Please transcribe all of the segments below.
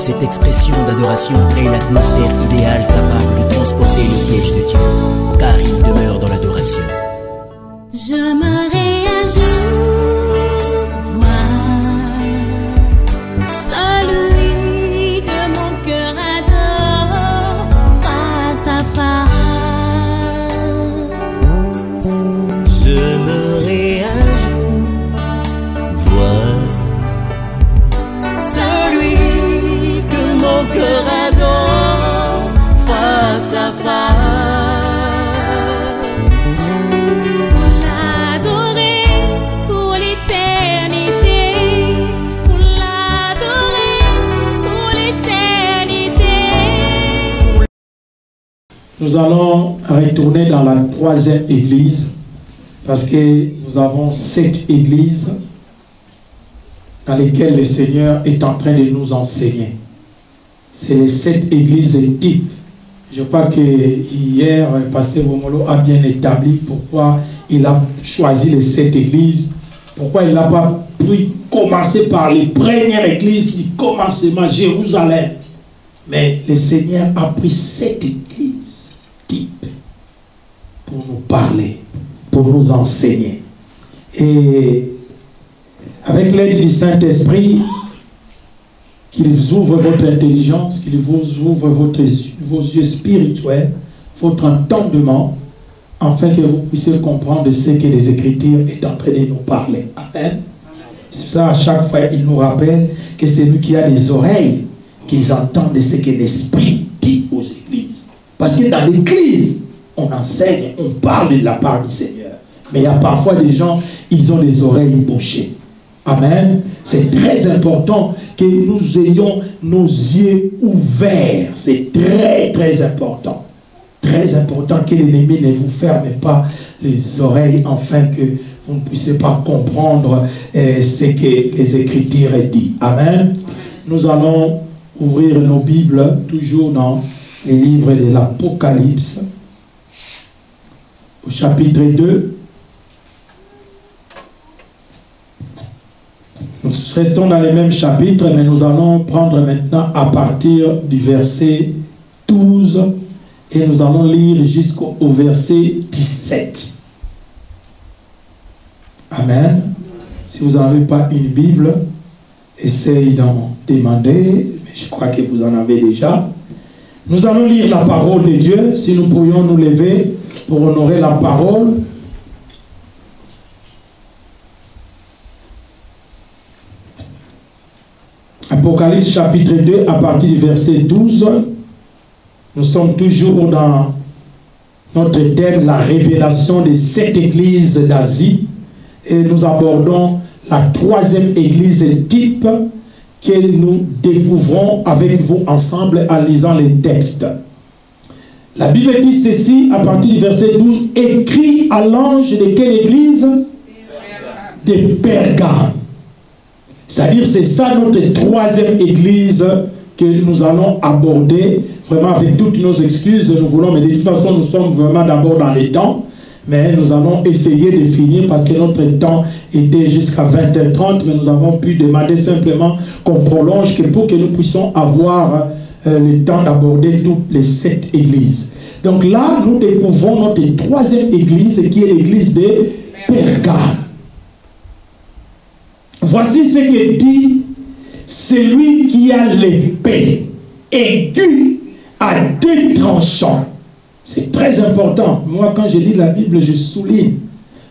cette expression d'adoration crée l'atmosphère idéale capable de transporter le siège de Dieu, car il demeure dans l'adoration. J'aimerais un jour voir celui que mon cœur adore face à face. J'aimerais un jour voir celui que mon cœur adore face à face. Nous allons retourner dans la troisième église parce que nous avons 7 églises dans lesquelles le Seigneur est en train de nous enseigner. C'est les 7 églises types. Je crois que hier, le pasteur Romolo a bien établi pourquoi il a choisi les 7 églises, pourquoi il n'a pas pris commencer par les premières églises du commencement, Jérusalem. Mais le Seigneur a pris 7 églises types pour nous parler, pour nous enseigner. Et avec l'aide du Saint-Esprit, qu'il vous ouvre votre intelligence, qu'il vous ouvre vos yeux spirituels, votre entendement, afin que vous puissiez comprendre ce que les Écritures sont en train de nous parler. Amen. C'est pour ça, à chaque fois, il nous rappelle que c'est lui qui a des oreilles, qu'ils entendent ce que l'Esprit dit aux églises. Parce que dans l'église, on enseigne, on parle de la part du Seigneur. Mais il y a parfois des gens, ils ont les oreilles bouchées. Amen. C'est très important que nous ayons nos yeux ouverts. C'est très, très important. Très important que l'ennemi ne vous ferme pas les oreilles afin que vous ne puissiez pas comprendre ce que les Écritures disent. Amen. Nous allons ouvrir nos Bibles, toujours dans les livres de l'Apocalypse, au chapitre 2. Nous restons dans les mêmes chapitres, mais nous allons prendre maintenant à partir du verset 12 et nous allons lire jusqu'au verset 17. Amen. Si vous n'avez pas une Bible, essayez d'en demander. Je crois que vous en avez déjà. Nous allons lire la parole de Dieu. Si nous pourrions nous lever pour honorer la parole. Apocalypse chapitre 2 à partir du verset 12. Nous sommes toujours dans notre thème, la révélation des 7 églises d'Asie. Et nous abordons la troisième église type que nous découvrons avec vous ensemble en lisant les textes. La Bible dit ceci à partir du verset 12. Écrit à l'ange de quelle église? De Pergame. C'est-à-dire c'est ça notre troisième église que nous allons aborder. Vraiment avec toutes nos excuses, nous voulons, mais de toute façon nous sommes vraiment d'abord dans les temps. Mais nous allons essayer de finir parce que notre temps était jusqu'à 20h30, mais nous avons pu demander simplement qu'on prolonge pour que nous puissions avoir le temps d'aborder toutes les 7 églises. Donc là, nous découvrons notre troisième église qui est l'église de Pergame. Voici ce que dit celui qui a l'épée aiguë à 2 tranchants. C'est très important. Moi, quand je lis la Bible, je souligne.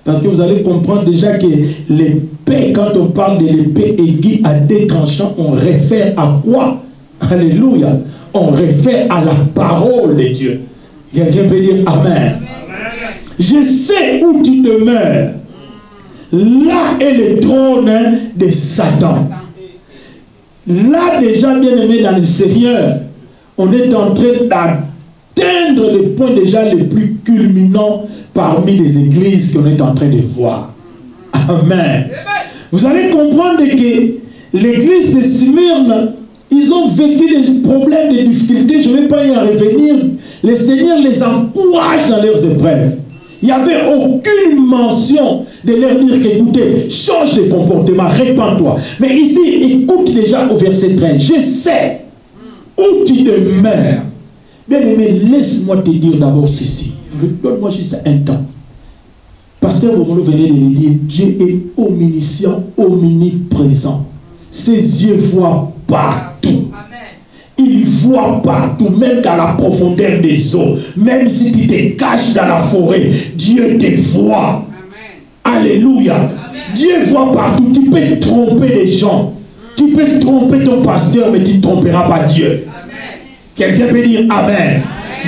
Parce que vous allez comprendre déjà que l'épée, quand on parle de l'épée aiguë à 2 tranchants, on réfère à quoi? Alléluia. On réfère à la parole de Dieu. Quelqu'un peut dire Amen. Je sais où tu demeures. Là est le trône de Satan. Là, déjà, bien aimé dans le Seigneur, on est en train d'atteindre le point déjà le plus culminant parmi les églises qu'on est en train de voir. Amen. Vous allez comprendre que l'église de Smyrne, ils ont vécu des problèmes, des difficultés. Je ne vais pas y en revenir. Le Seigneur les encourage dans leurs épreuves. Il n'y avait aucune mention de leur dire qu'écoutez, change de comportement, répands-toi. Mais ici, écoute déjà au verset 13. Je sais où tu demeures. Bien aimé, laisse-moi te dire d'abord ceci. Donne-moi juste un temps. Pasteur Bomolo venait de le dire, Dieu est omniscient, omniprésent. Ses yeux voient partout. Il voit partout, même dans la profondeur des eaux. Même si tu te caches dans la forêt, Dieu te voit. Amen. Alléluia. Amen. Dieu voit partout. Tu peux tromper des gens. Tu peux tromper ton pasteur, mais tu ne tromperas pas Dieu. Quelqu'un peut dire Amen. Amen.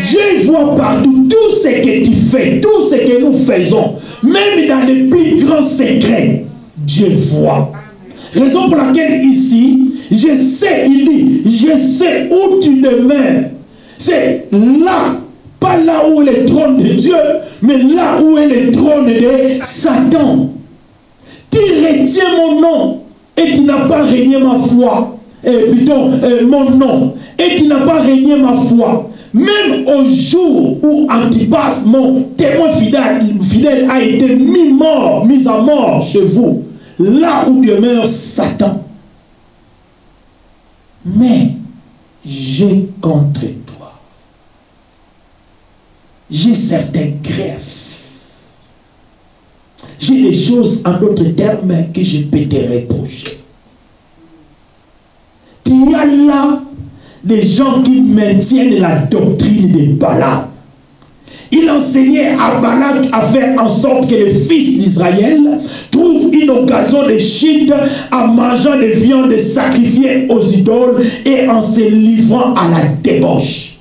Dieu voit partout tout ce que tu fais, tout ce que nous faisons. Même dans les plus grands secrets, Dieu voit. Raison pour laquelle ici, je sais, il dit, je sais où tu demeures. C'est là, pas là où est le trône de Dieu, mais là où est le trône de Satan. Tu retiens mon nom et tu n'as pas régné ma foi. Plutôt, mon nom. Et tu n'as pas régné ma foi. Même au jour où Antipas, mon témoin fidèle a été mis à mort chez vous, là où demeure Satan. Mais j'ai contre toi, j'ai certains griefs, j'ai des choses en d'autres termes que je peux te reprocher. Il y a là des gens qui maintiennent la doctrine de Balaam. Il enseignait à Balak à faire en sorte que les fils d'Israël trouvent une occasion de chute en mangeant des viandes sacrifiées aux idoles et en se livrant à la débauche.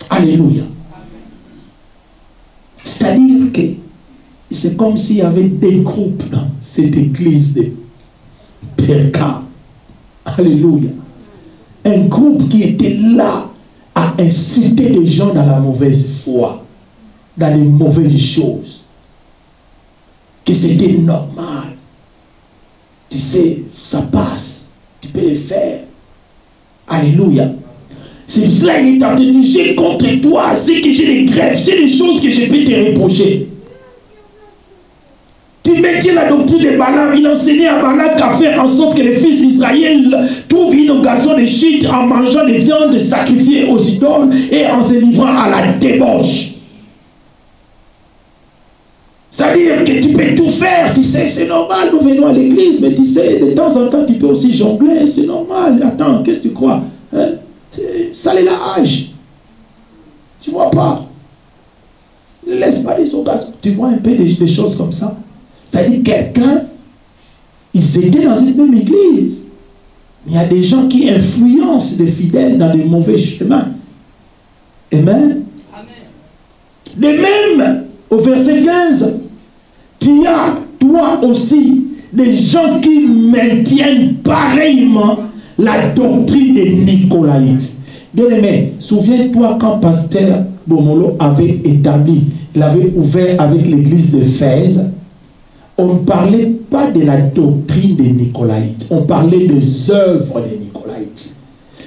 Alléluia. C'est-à-dire que c'est comme s'il y avait des groupes dans cette église de Perga. Alléluia. Un groupe qui était là à inciter les gens dans la mauvaise foi, dans les mauvaises choses, que c'était normal. Tu sais, ça passe, tu peux le faire. Alléluia. C'est cela qu'il est en train de dire, j'ai contre toi, c'est que j'ai des greffes, j'ai des choses que je peux te reprocher. Tu mettais la doctrine de Balaam, il enseignait à Balak à faire en sorte que les fils d'Israël trouvent une occasion de chute en mangeant des viandes sacrifiées aux idoles et en se livrant à la débauche. C'est-à-dire que tu peux tout faire, tu sais, c'est normal, nous venons à l'église, mais tu sais, de temps en temps, tu peux aussi jongler, c'est normal. Attends, qu'est-ce que tu crois, hein? Ça l'est l'âge. Tu vois pas. Ne laisse pas les occasions. Tu vois un peu des choses comme ça. C'est-à-dire quelqu'un, ils étaient dans une même église. Il y a des gens qui influencent les fidèles dans des mauvais chemins. Amen. Amen. De même, au verset 15, tu as, toi aussi, des gens qui maintiennent pareillement la doctrine des Nicolaïtes. Bien aimé, souviens-toi quand pasteur Bomolo avait établi, il avait ouvert avec l'église d'Éphèse, on ne parlait pas de la doctrine des Nicolaïtes, on parlait des œuvres des Nicolaïtes.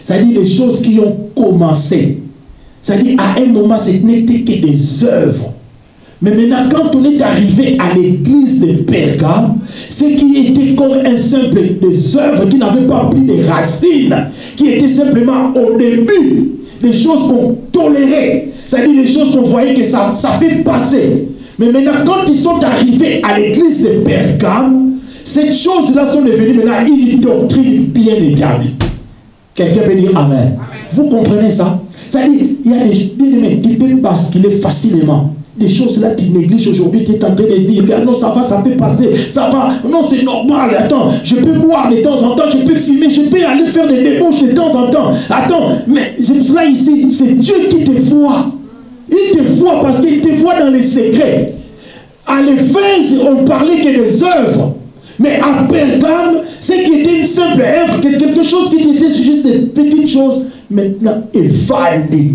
C'est-à-dire des choses qui ont commencé. C'est-à-dire à un moment, ce n'était que des œuvres. Mais maintenant, quand on est arrivé à l'église de Pergame, ce qui était comme un simple des œuvres qui n'avaient pas pris des racines, qui étaient simplement au début, des choses qu'on tolérait, c'est-à-dire des choses qu'on voyait que ça peut passer. Mais maintenant, quand ils sont arrivés à l'église de Pergame, ces choses-là sont devenues maintenant une doctrine bien établie. Quelqu'un peut dire Amen. Amen. Vous comprenez ça? C'est-à-dire, il y a des bien-aimés qui peuvent basculer facilement. Des choses là, tu négliges aujourd'hui, tu es en train de dire, non, ça va, ça peut passer, ça va, non, c'est normal, attends, je peux boire de temps en temps, je peux fumer, je peux aller faire des débauches de temps en temps. Attends, mais c'est pour cela ici, c'est Dieu qui te voit. Il te voit parce qu'il te voit dans les secrets. À l'Éphèse, on parlait que des œuvres. Mais à Pergame, ce qui était une simple œuvre, quelque chose qui était juste des petites choses, maintenant, évadé,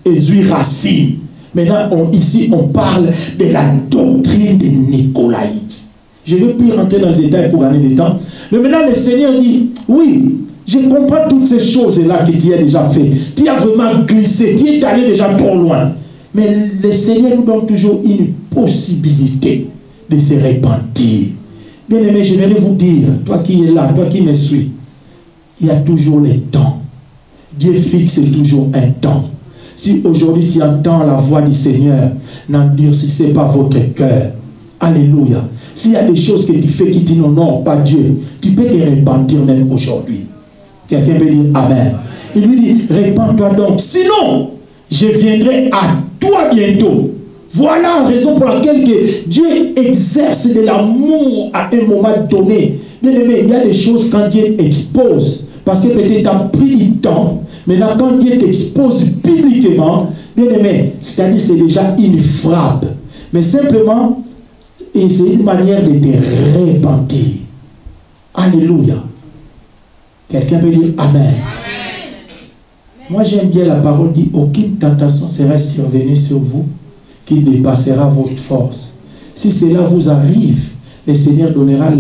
et racine. Maintenant, ici, on parle de la doctrine des Nicolaïtes. Je ne veux plus rentrer dans le détail pour gagner du temps. Mais maintenant, le Seigneur dit, oui, je comprends toutes ces choses-là que tu as déjà fait. Tu as vraiment glissé, tu es allé déjà trop loin. Mais le Seigneur nous donne toujours une possibilité de se repentir. Bien aimé, j'aimerais vous dire, toi qui es là, toi qui me suis, il y a toujours le temps Dieu fixe toujours un temps. Si aujourd'hui tu entends la voix du Seigneur, n'endurcissez pas votre cœur. Alléluia. S'il y a des choses que tu fais qui n'honorent pas Dieu, tu peux te repentir même aujourd'hui. Quelqu'un peut dire Amen. Il lui dit, répands-toi donc. Sinon, je viendrai à toi bientôt. Voilà la raison pour laquelle que Dieu exerce de l'amour à un moment donné. Bien aimé, il y a des choses quand Dieu expose. Parce que peut-être tu as pris du temps. Maintenant, quand Dieu t'expose publiquement, bien aimé, c'est-à-dire c'est déjà une frappe. Mais simplement, et c'est une manière de te repentir. Alléluia. Quelqu'un peut dire Amen. Amen. Moi j'aime bien la parole dit, aucune tentation sera survenue sur vous qui dépassera votre force. Si cela vous arrive, le Seigneur donnera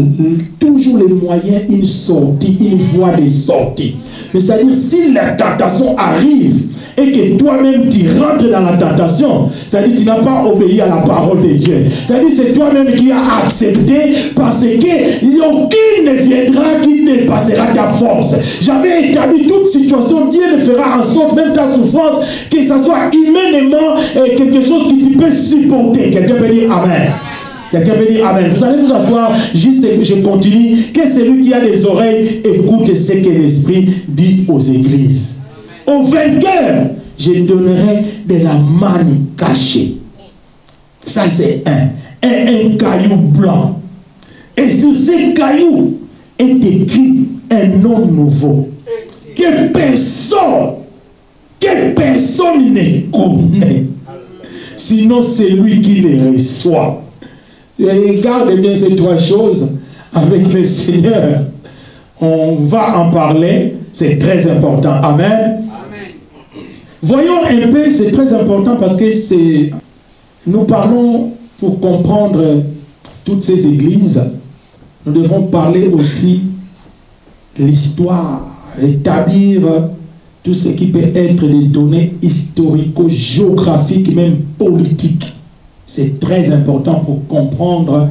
toujours les moyens, une sortie, une voie de sortie. Mais c'est-à-dire, si la tentation arrive et que toi-même tu rentres dans la tentation, c'est-à-dire que tu n'as pas obéi à la parole de Dieu. C'est-à-dire que c'est toi-même qui as accepté parce que aucun ne viendra qui dépassera ta force. J'avais établi toute situation, Dieu ne fera en sorte, même ta souffrance, que ce soit humainement quelque chose que tu peux supporter. Quelqu'un peut dire Amen. Quelqu'un peut dire Amen. Vous allez vous asseoir, juste je continue. Que celui qui a des oreilles écoute ce que l'Esprit dit aux églises. Au vainqueur, je donnerai de la manne cachée. Ça c'est un caillou blanc. Et sur ces cailloux est écrit un nom nouveau. Que personne ne connaît. Sinon c'est lui qui les reçoit. Et garde bien ces trois choses avec le Seigneur. On va en parler. C'est très important. Amen. Amen. Voyons un peu, c'est très important parce que nous parlons pour comprendre toutes ces églises. Nous devons parler aussi de l'histoire, établir tout ce qui peut être des données historico-géographiques, même politiques. C'est très important pour comprendre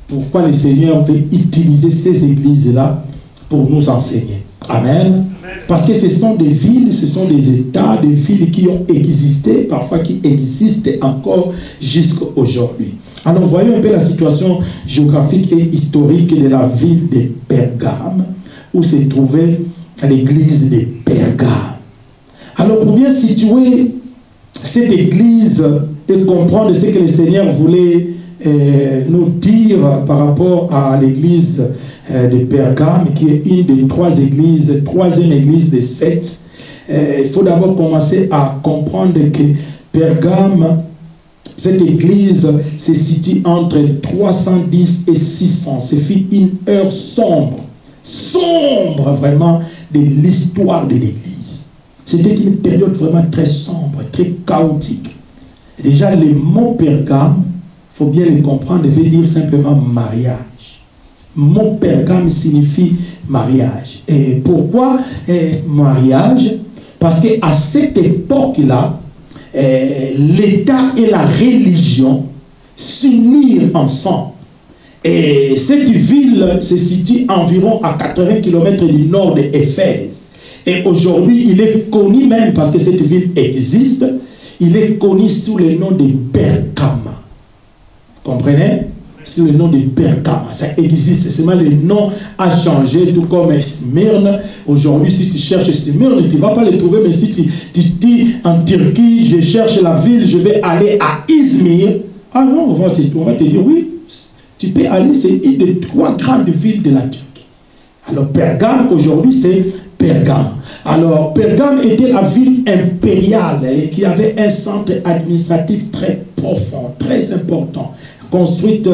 pourquoi le Seigneur veut utiliser ces églises-là pour nous enseigner. Amen. Parce que ce sont des villes, ce sont des États, des villes qui ont existé, parfois qui existent encore jusqu'à aujourd'hui. Alors voyons un peu la situation géographique et historique de la ville de Pergame, où se trouvait l'église de Pergame. Alors pour bien situer cette église et comprendre ce que le Seigneur voulait nous dire par rapport à l'église de Pergame, qui est une des trois églises, troisième église des 7. Il faut d'abord commencer à comprendre que Pergame, cette église se situe entre 310 et 600. C'est une heure sombre vraiment de l'histoire de l'église. C'était une période vraiment très sombre, très chaotique. Déjà, le mot Pergame, il faut bien le comprendre, veut dire simplement mariage. Mot Pergame signifie mariage. Et pourquoi mariage? Parce qu'à cette époque-là, l'État et la religion s'unirent ensemble. Et cette ville se situe environ à 80 km du nord d'Éphèse. Et aujourd'hui, il est connu même, parce que cette ville existe, il est connu sous le nom de Pergama. Comprenez? Sous le nom de Pergama. Ça existe. Seulement le nom a changé, tout comme Smyrne. Aujourd'hui, si tu cherches Smyrne, tu ne vas pas le trouver. Mais si tu dis en Turquie, je cherche la ville, je vais aller à Izmir. Ah non, on va te dire oui. Tu peux aller, c'est une des trois grandes villes de la Turquie. Alors Pergame, aujourd'hui, c'est Pergame. Alors, Pergame était la ville impériale et qui avait un centre administratif très profond, très important, construite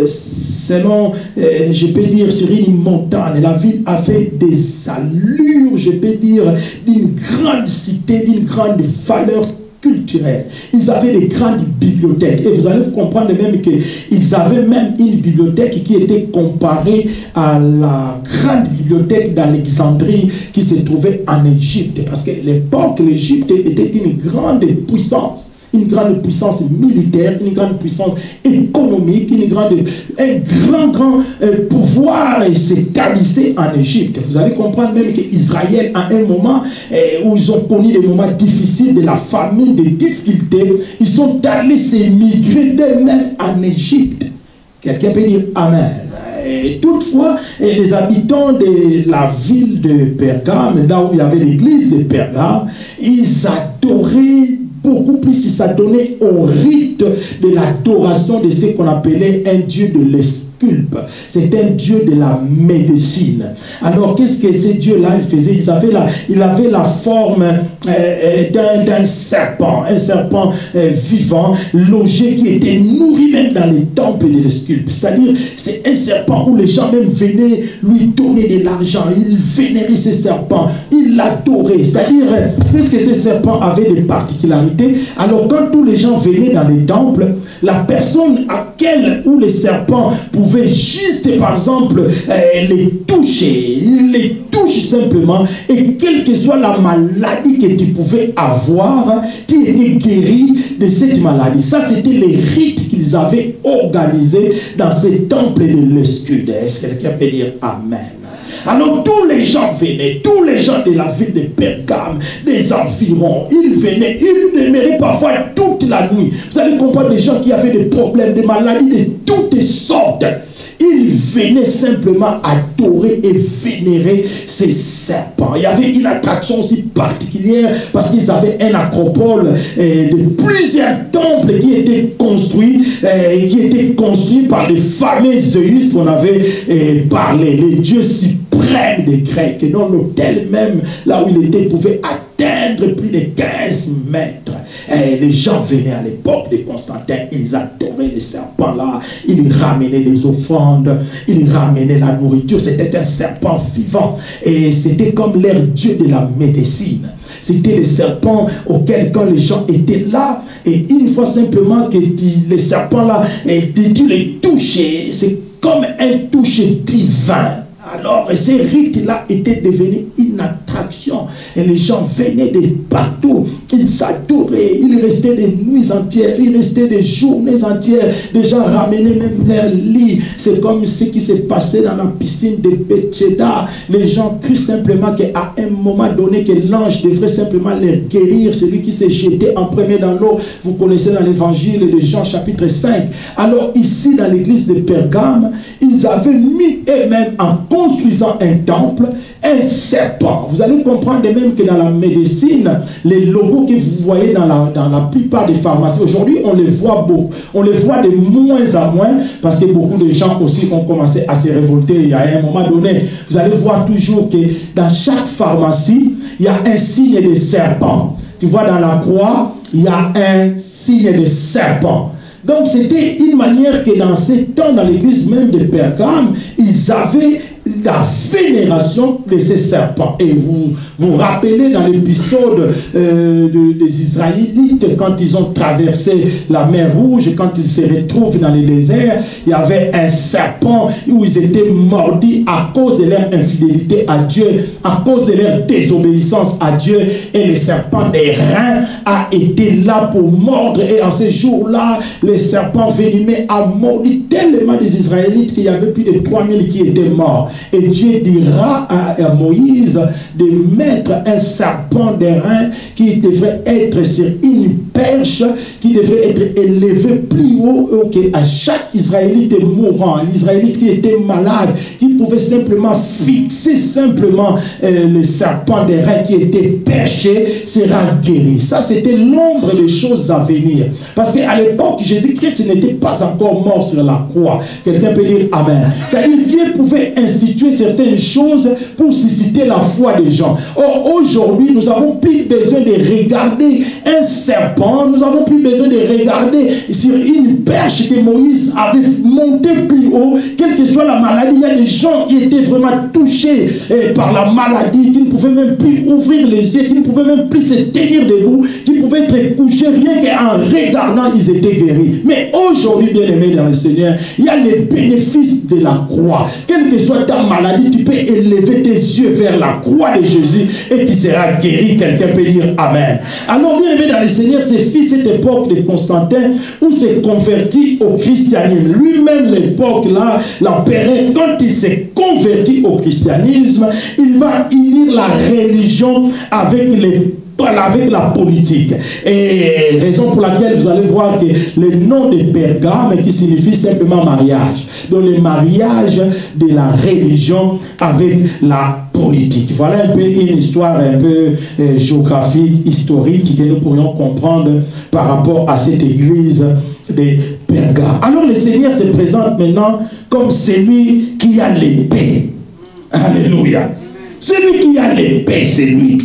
selon, je peux dire, sur une montagne. La ville avait des allures, je peux dire, d'une grande cité, d'une grande valeur culturelle. Ils avaient des grandes bibliothèques. Et vous allez comprendre même qu'ils avaient même une bibliothèque qui était comparée à la grande bibliothèque d'Alexandrie qui se trouvait en Égypte. Parce qu'à l'époque, l'Égypte était une grande puissance. Une grande puissance militaire, une grande puissance économique, un grand pouvoir s'établissait en Égypte. Vous allez comprendre même qu'Israël, à un moment où ils ont connu des moments difficiles, de la famine, des difficultés, ils sont allés s'émigrer d'eux-mêmes en Égypte. Quelqu'un peut dire Amen. Et toutefois, les habitants de la ville de Pergame, là où il y avait l'église de Pergame, ils adoraient beaucoup plus, ils s'adonnaient au rite de l'adoration de ce qu'on appelait un dieu de l'esculpe. C'est un dieu de la médecine. Alors, qu'est-ce que ce dieu-là il faisait? Il avait la forme d'un serpent, un serpent vivant, logé, qui était nourri même dans les temples de l'esculpe. C'est-à-dire, c'est un serpent où les gens même venaient lui donner de l'argent. Ils vénéraient ce serpent, ils l'adoraient. C'est-à-dire, puisque ce serpent avait des particularités, alors quand tous les gens venaient dans les temples, la personne à laquelle où les serpents pouvaient juste, par exemple, les toucher. Il les touche simplement, et quelle que soit la maladie que tu pouvais avoir, tu étais guéri de cette maladie. Ça, c'était les rites qu'ils avaient organisés dans ces temples de l'escude. Est-ce que quelqu'un peut dire Amen? Alors tous les gens venaient, tous les gens de la ville de Pergame, des environs, ils venaient, ils demeuraient parfois toute la nuit. Vous allez comprendre des gens qui avaient des problèmes, des maladies de toutes sortes. Ils venaient simplement adorer et vénérer ces serpents. Il y avait une attraction aussi particulière parce qu'ils avaient un acropole de plusieurs temples qui étaient construits par les fameux Zeus qu'on avait parlé, les dieux suprêmes des Grecs. Et dans l'hôtel même, là où il était, pouvait atteindre plus de 15 mètres. Et les gens venaient à l'époque de Constantin, ils adoraient les serpents là, ils ramenaient des offrandes, ils ramenaient la nourriture. C'était un serpent vivant et c'était comme leur dieu de la médecine. C'était des serpents auxquels, quand les gens étaient là, et une fois simplement que les serpents là, tu les touchais, c'est comme un toucher divin. Alors, ces rites-là étaient devenus une attraction. Et les gens venaient de partout. Ils s'adoraient. Ils restaient des nuits entières. Ils restaient des journées entières. Les gens ramenaient même leur lit. C'est comme ce qui s'est passé dans la piscine de Bethesda. Les gens crurent simplement qu'à un moment donné, que l'ange devrait simplement les guérir. Celui qui s'est jeté en premier dans l'eau. Vous connaissez dans l'évangile de Jean chapitre 5. Alors ici, dans l'église de Pergame, ils avaient mis eux-mêmes en construisant un temple, un serpent. Vous allez comprendre même que dans la médecine, les logos que vous voyez dans la plupart des pharmacies, aujourd'hui, on les voit beaucoup. On les voit de moins en moins parce que beaucoup de gens aussi ont commencé à se révolter. Il y a un moment donné, vous allez voir toujours que dans chaque pharmacie, il y a un signe de serpent. Tu vois, dans la croix, il y a un signe de serpent. Donc, c'était une manière que dans ces temps, dans l'église même de Pergame, ils avaient la vénération de ces serpents. Et vous vous rappelez dans l'épisode des Israélites, quand ils ont traversé la mer Rouge, quand ils se retrouvent dans le désert, il y avait un serpent où ils étaient mordis à cause de leur infidélité à Dieu, à cause de leur désobéissance à Dieu. Et le serpent des reins a été là pour mordre. Et en ces jours-là, les serpents venimeux a mordu tellement des Israélites qu'il y avait plus de 3000 qui étaient morts. Et Dieu dira à Moïse de mettre un serpent d'airain qui devrait être sur une perche, qui devrait être élevé plus haut qu'à chaque Israélite mourant, l'Israélite qui était malade, qui pouvait simplement fixer simplement le serpent d'airain qui était perché, sera guéri. Ça, c'était l'ombre des choses à venir. Parce qu'à l'époque, Jésus-Christ n'était pas encore mort sur la croix. Quelqu'un peut dire Amen. C'est-à-dire Dieu pouvait instituer certaines choses pour susciter la foi des gens. Or, aujourd'hui, nous n'avons plus besoin de regarder un serpent, nous n'avons plus besoin de regarder sur une perche que Moïse avait montée plus haut, quelle que soit la maladie. Il y a des gens qui étaient vraiment touchés par la maladie, qui ne pouvaient même plus ouvrir les yeux, qui ne pouvaient même plus se tenir debout, qui pouvaient être couchés, rien qu'en regardant, ils étaient guéris. Mais aujourd'hui, bien aimés dans le Seigneur, il y a les bénéfices de la croix. Quelle que soit ta maladie, tu peux élever tes yeux vers la croix de Jésus et tu seras guéri. Quelqu'un peut dire Amen. Alors, bien aimé dans le Seigneur, c'est fils cette époque de Constantin où s'est converti au christianisme. Lui-même, l'époque-là, l'empereur, quand il s'est converti au christianisme, il va unir la religion avec la politique. Et raison pour laquelle vous allez voir que le nom de Pergame qui signifie simplement mariage. Donc le mariage de la religion avec la politique. Voilà un peu une histoire un peu géographique, historique que nous pourrions comprendre par rapport à cette église de Pergame. Alors le Seigneur se présente maintenant comme celui qui a l'épée. Alléluia. Celui qui a l'épée, c'est lui.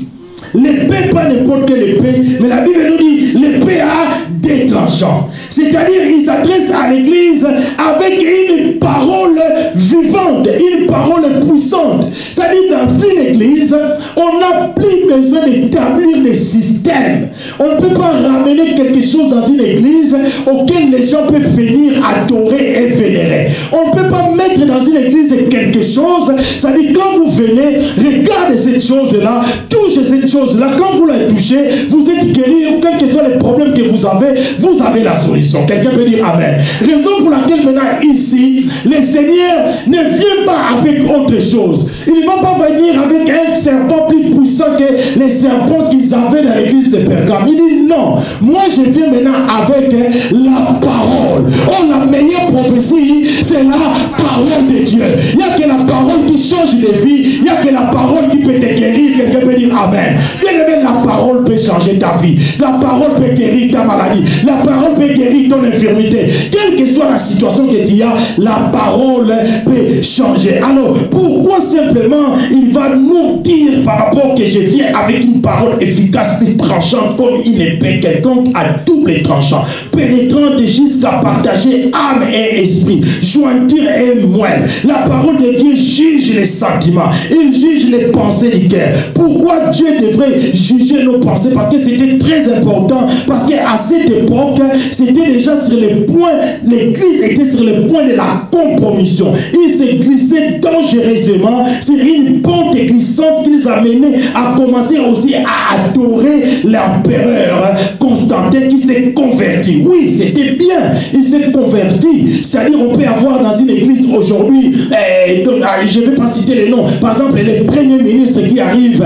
L'épée, pas n'importe quelle épée, mais la Bible nous dit l'épée a des tranchants. C'est-à-dire, il s'adresse à l'église avec une parole vivante, une parole puissante. C'est-à-dire, dans une église, on n'a plus besoin d'établir des systèmes. On ne peut pas ramener quelque chose dans une église auquel les gens peuvent venir adorer et vénérer. On ne peut pas mettre dans une église quelque chose. C'est-à-dire, quand vous venez, regardez cette chose-là, touchez cette chose-là. Quand vous la touchez, vous êtes guéri. Quels que soient les problèmes que vous avez la solution. Quelqu'un peut dire Amen. Raison pour laquelle maintenant ici, le Seigneur ne vient pas avec autre chose. Il ne va pas venir avec un serpent plus puissant que les serpents qu'ils avaient dans l'église de Pergame. Il dit non, moi je viens maintenant avec la parole. Oh, la meilleure prophétie, c'est la parole de Dieu. Il n'y a que la parole qui change de vie. Il n'y a que la parole qui peut te guérir. Quelqu'un peut dire Amen. Bien aimé, la parole peut changer ta vie. La parole peut guérir ta maladie. La parole peut guérir ton infirmité. Quelle que soit la situation que tu as, la parole peut changer. Alors, pourquoi simplement il va nous dire par rapport que je viens avec une parole efficace et tranchante comme une épée quelconque à double tranchant, pénétrante jusqu'à partager âme et esprit, jointure et moelle. La parole de Dieu juge les sentiments. Il juge les pensées du cœur. Pourquoi Dieu devrait juger nos pensées? Parce que c'était très important. Parce qu'à cette époque, c'était déjà sur le point, l'église était sur le point de la compromission. Il s'est glissé dangereusement sur une pente glissante qui les a menés à commencer aussi à adorer l'empereur Constantin qui s'est converti. Oui, c'était bien, il s'est converti. C'est-à-dire, on peut avoir dans une église aujourd'hui, je ne vais pas citer les noms, par exemple, les premiers ministres qui arrivent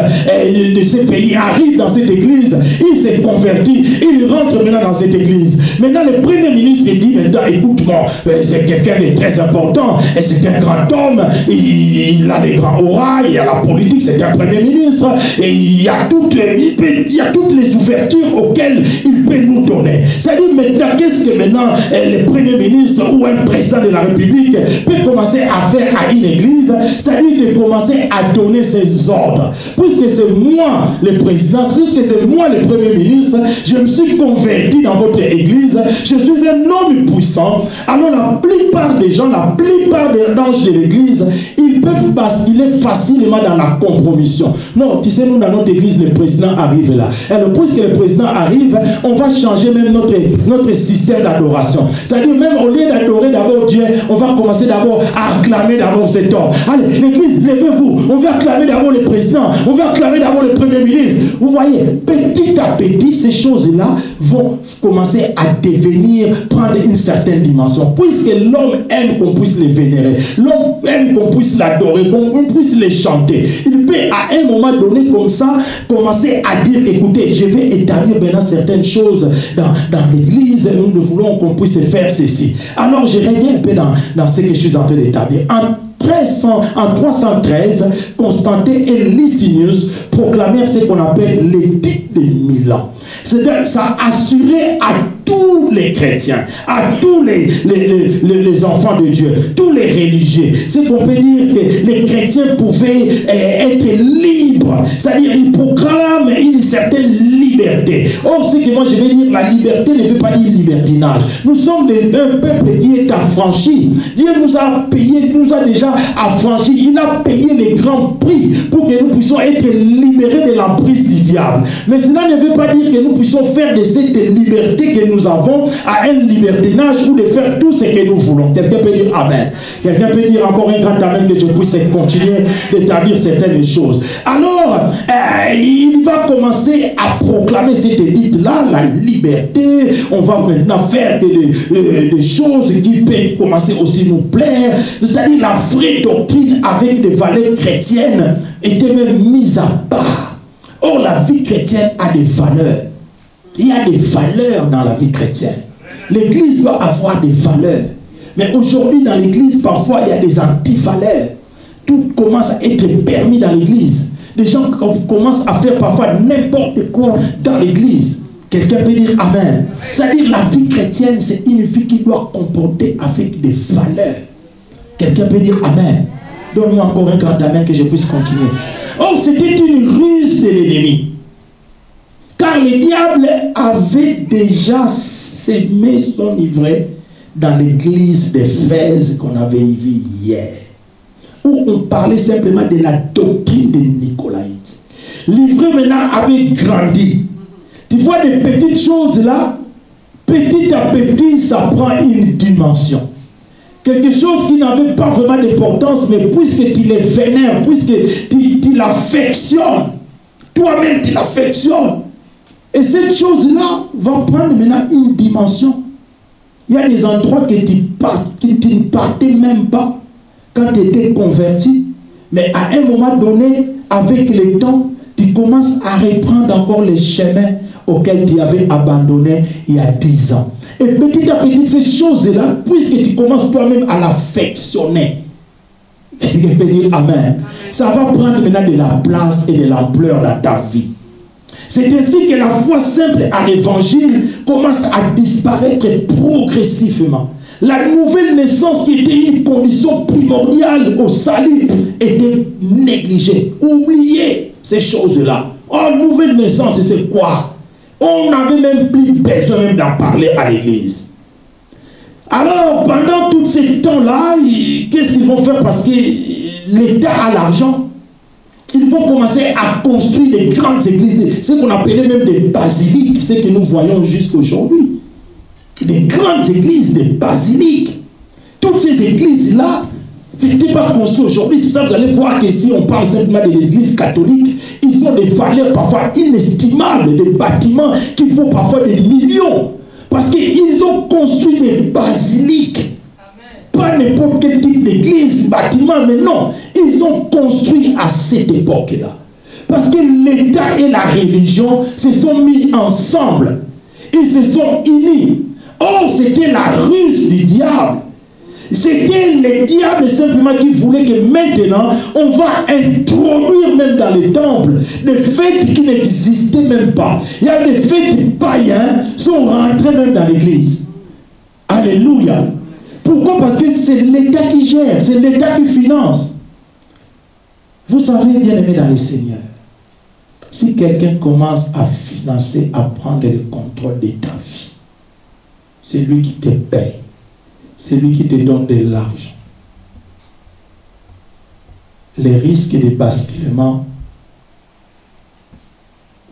de ces pays arrivent dans cette église, il s'est converti, il rentre maintenant dans cette église. Maintenant, le premier ministre dit maintenant, écoute-moi, c'est quelqu'un de très important, et c'est un grand homme, il a des grands auras, il y a la politique, c'est un premier ministre, et il y a toutes les ouvertures auxquelles il peut nous donner. C'est-à-dire maintenant, qu'est-ce que maintenant le premier ministre ou un président de la République peut commencer à faire à une église? C'est-à-dire de commencer à donner ses ordres. Puisque c'est moi le président, puisque c'est moi le premier ministre, je me suis converti dans votre église, je suis un homme puissant. Alors la plupart des gens, la plupart des anges de l'église, ils peuvent basculer facilement dans la compromission. Non, tu sais, nous dans notre église, le président arrive là. Alors puisque le président arrive, on va changer même notre système d'adoration. C'est-à-dire même au lieu d'adorer d'abord Dieu, on va commencer d'abord à acclamer d'abord cet homme. Allez, l'église, levez-vous. On va acclamer d'abord le président. On va acclamer d'abord le premier ministre. Vous voyez, petit à petit, ces choses-là vont commencer à devenir, prendre une certaine dimension. Puisque l'homme aime qu'on puisse les vénérer. L'homme aime qu'on puisse l'adorer, qu'on puisse les chanter. Il peut à un moment donné comme ça, commencer à dire, écoutez, je vais établir maintenant certaines choses dans l'église. Nous voulons qu'on puisse faire ceci. Alors, je reviens un peu dans ce que je suis en train d'établir. En 313, Constantin et Licinius proclamèrent ce qu'on appelle l'édit de Milan. C'est-à-dire, ça assurait à tous les chrétiens, à tous les enfants de Dieu, tous les religieux. C'est qu'on peut dire que les chrétiens pouvaient être libres. C'est-à-dire, ils proclament une certaine liberté. Or, ce que moi je vais dire, la liberté ne veut pas dire libertinage. Nous sommes un peuple qui est affranchi. Dieu nous a payé, nous a déjà affranchis. Il a payé les grands prix pour que nous puissions être libérés de l'emprise du diable. Mais cela ne veut pas dire que nous puissions faire de cette liberté que nous avons à un libertinage ou de faire tout ce que nous voulons. Quelqu'un peut dire Amen. Quelqu'un peut dire encore un grand Amen que je puisse continuer d'établir certaines choses. Alors, il va commencer à proclamer cette édite-là, la liberté. On va maintenant faire des choses qui peuvent commencer aussi nous plaire. C'est-à-dire la vraie doctrine avec des valeurs chrétiennes était même mise à part. Or, la vie chrétienne a des valeurs. Il y a des valeurs dans la vie chrétienne. L'église doit avoir des valeurs. Mais aujourd'hui, dans l'église, parfois, il y a des anti-valeurs. Tout commence à être permis dans l'église. Des gens commencent à faire parfois n'importe quoi dans l'église. Quelqu'un peut dire Amen. C'est-à-dire, la vie chrétienne, c'est une vie qui doit comporter avec des valeurs. Quelqu'un peut dire Amen. Donne-moi encore un grand Amen que je puisse continuer. Oh, c'était une ruse de l'ennemi. Car le diable avait déjà sémé son ivraie dans l'église d'Éphèse qu'on avait vue hier. Où on parlait simplement de la doctrine des Nicolaïtes. L'ivraie maintenant avait grandi. Tu vois des petites choses là, petit à petit, ça prend une dimension. Quelque chose qui n'avait pas vraiment d'importance, mais puisque tu les vénères, puisque tu l'affectionnes, toi-même tu l'affectionnes, et cette chose-là va prendre maintenant une dimension. Il y a des endroits que tu ne partais même pas quand tu étais converti, mais à un moment donné, avec le temps, tu commences à reprendre encore les chemins auxquels tu avais abandonné il y a 10 ans. Et petit à petit, ces choses-là, puisque tu commences toi-même à l'affectionner, quelqu'un peut dire Amen, ça va prendre maintenant de la place et de l'ampleur dans ta vie. C'est ainsi que la foi simple à l'évangile commence à disparaître progressivement. La nouvelle naissance qui était une condition primordiale au salut était négligée. Oubliez ces choses-là. Oh, nouvelle naissance, c'est quoi? On n'avait même plus besoin même d'en parler à l'église. Alors, pendant tous ces temps-là, qu'est-ce qu'ils vont faire? Parce que l'État a l'argent. Ils vont commencer à construire des grandes églises, ce qu'on appelait même des basiliques, ce que nous voyons jusqu'aujourd'hui. Des grandes églises, des basiliques. Toutes ces églises-là, qui n'étaient pas construites aujourd'hui. C'est pour ça que vous allez voir que si on parle simplement de l'église catholique, ils ont des valeurs parfois inestimables, des bâtiments qui font parfois des millions. Parce qu'ils ont construit des basiliques. Pas n'importe quel type d'église, bâtiment, mais non. Ils ont construit à cette époque-là. Parce que l'État et la religion se sont mis ensemble. Ils se sont unis. Or, c'était la ruse du diable. C'était le diable simplement qui voulait que maintenant, on va introduire même dans les temples des fêtes qui n'existaient même pas. Il y a des fêtes païens qui sont rentrées même dans l'église. Alléluia. Pourquoi? Parce que c'est l'État qui gère, c'est l'État qui finance. Vous savez, bien aimé dans le Seigneur, si quelqu'un commence à financer, à prendre le contrôle de ta vie, c'est lui qui te paye. C'est lui qui te donne de l'argent. Les risques de basculement,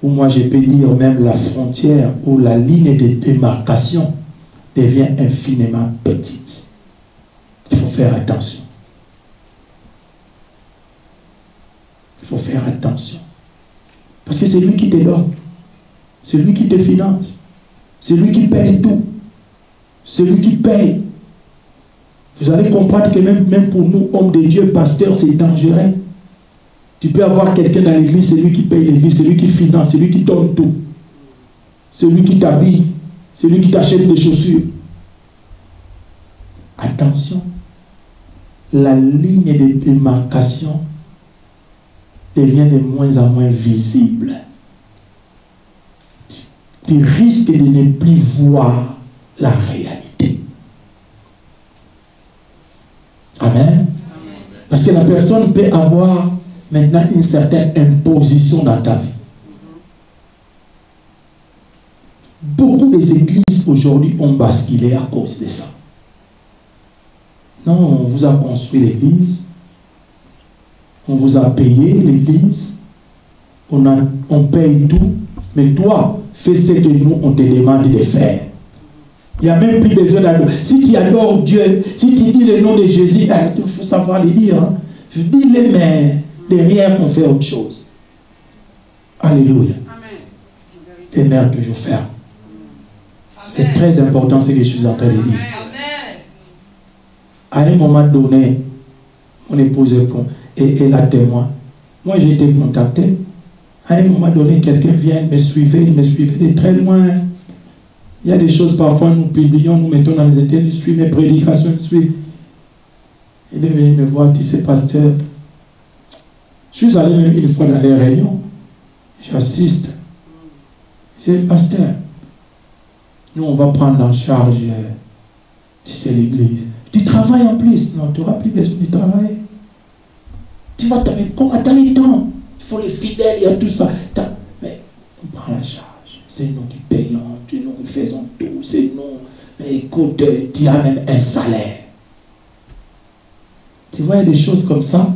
ou moi je peux dire même la frontière ou la ligne de démarcation devient infiniment petite. Il faut faire attention. Il faut faire attention. Parce que c'est lui qui te donne. C'est lui qui te finance. C'est lui qui paye tout. C'est lui qui paye. Vous allez comprendre que même pour nous, hommes de Dieu, pasteurs, c'est dangereux. Tu peux avoir quelqu'un dans l'église, c'est lui qui paye l'église, c'est lui qui finance, c'est lui qui donne tout. C'est lui qui t'habille, c'est lui qui t'achète des chaussures. Attention, la ligne de démarcation devient de moins en moins visible. Tu risques de ne plus voir la réalité. Amen. Parce que la personne peut avoir maintenant une certaine imposition dans ta vie. Beaucoup des églises aujourd'hui ont basculé à cause de ça. Non, on vous a construit l'église, on vous a payé l'église, on paye tout, Mais toi, fais ce que nous, on te demande de faire. Il n'y a même plus besoin d'adorer. Si tu adores Dieu, si tu dis le nom de Jésus, il faut savoir le dire. Hein. Je dis les mais derrière, on fait autre chose. Alléluia. Les mères toujours fermes. C'est très important ce que je suis en train de dire. À un moment donné, mon épouse est la témoin. Moi, j'ai été contacté. À un moment donné, quelqu'un vient me suivait de très loin. Il y a des choses, parfois, nous publions, nous mettons dans les états, il suit mes prédications, il suit. Il est venu me voir, tu sais, pasteur. Je suis allé même une fois dans les réunions. J'assiste. Je dis, pasteur, nous, on va prendre en charge, tu sais, l'église. Tu travailles en plus. Non, tu n'auras plus besoin de travailler. Tu vas t'amener, comment t'as le temps? Il faut les fidèles, il y a tout ça. Mais on prend la charge. C'est nous qui payons, c'est nous qui faisons tout, c'est nous. Écoute, tu as même un salaire. Tu vois, il y a des choses comme ça.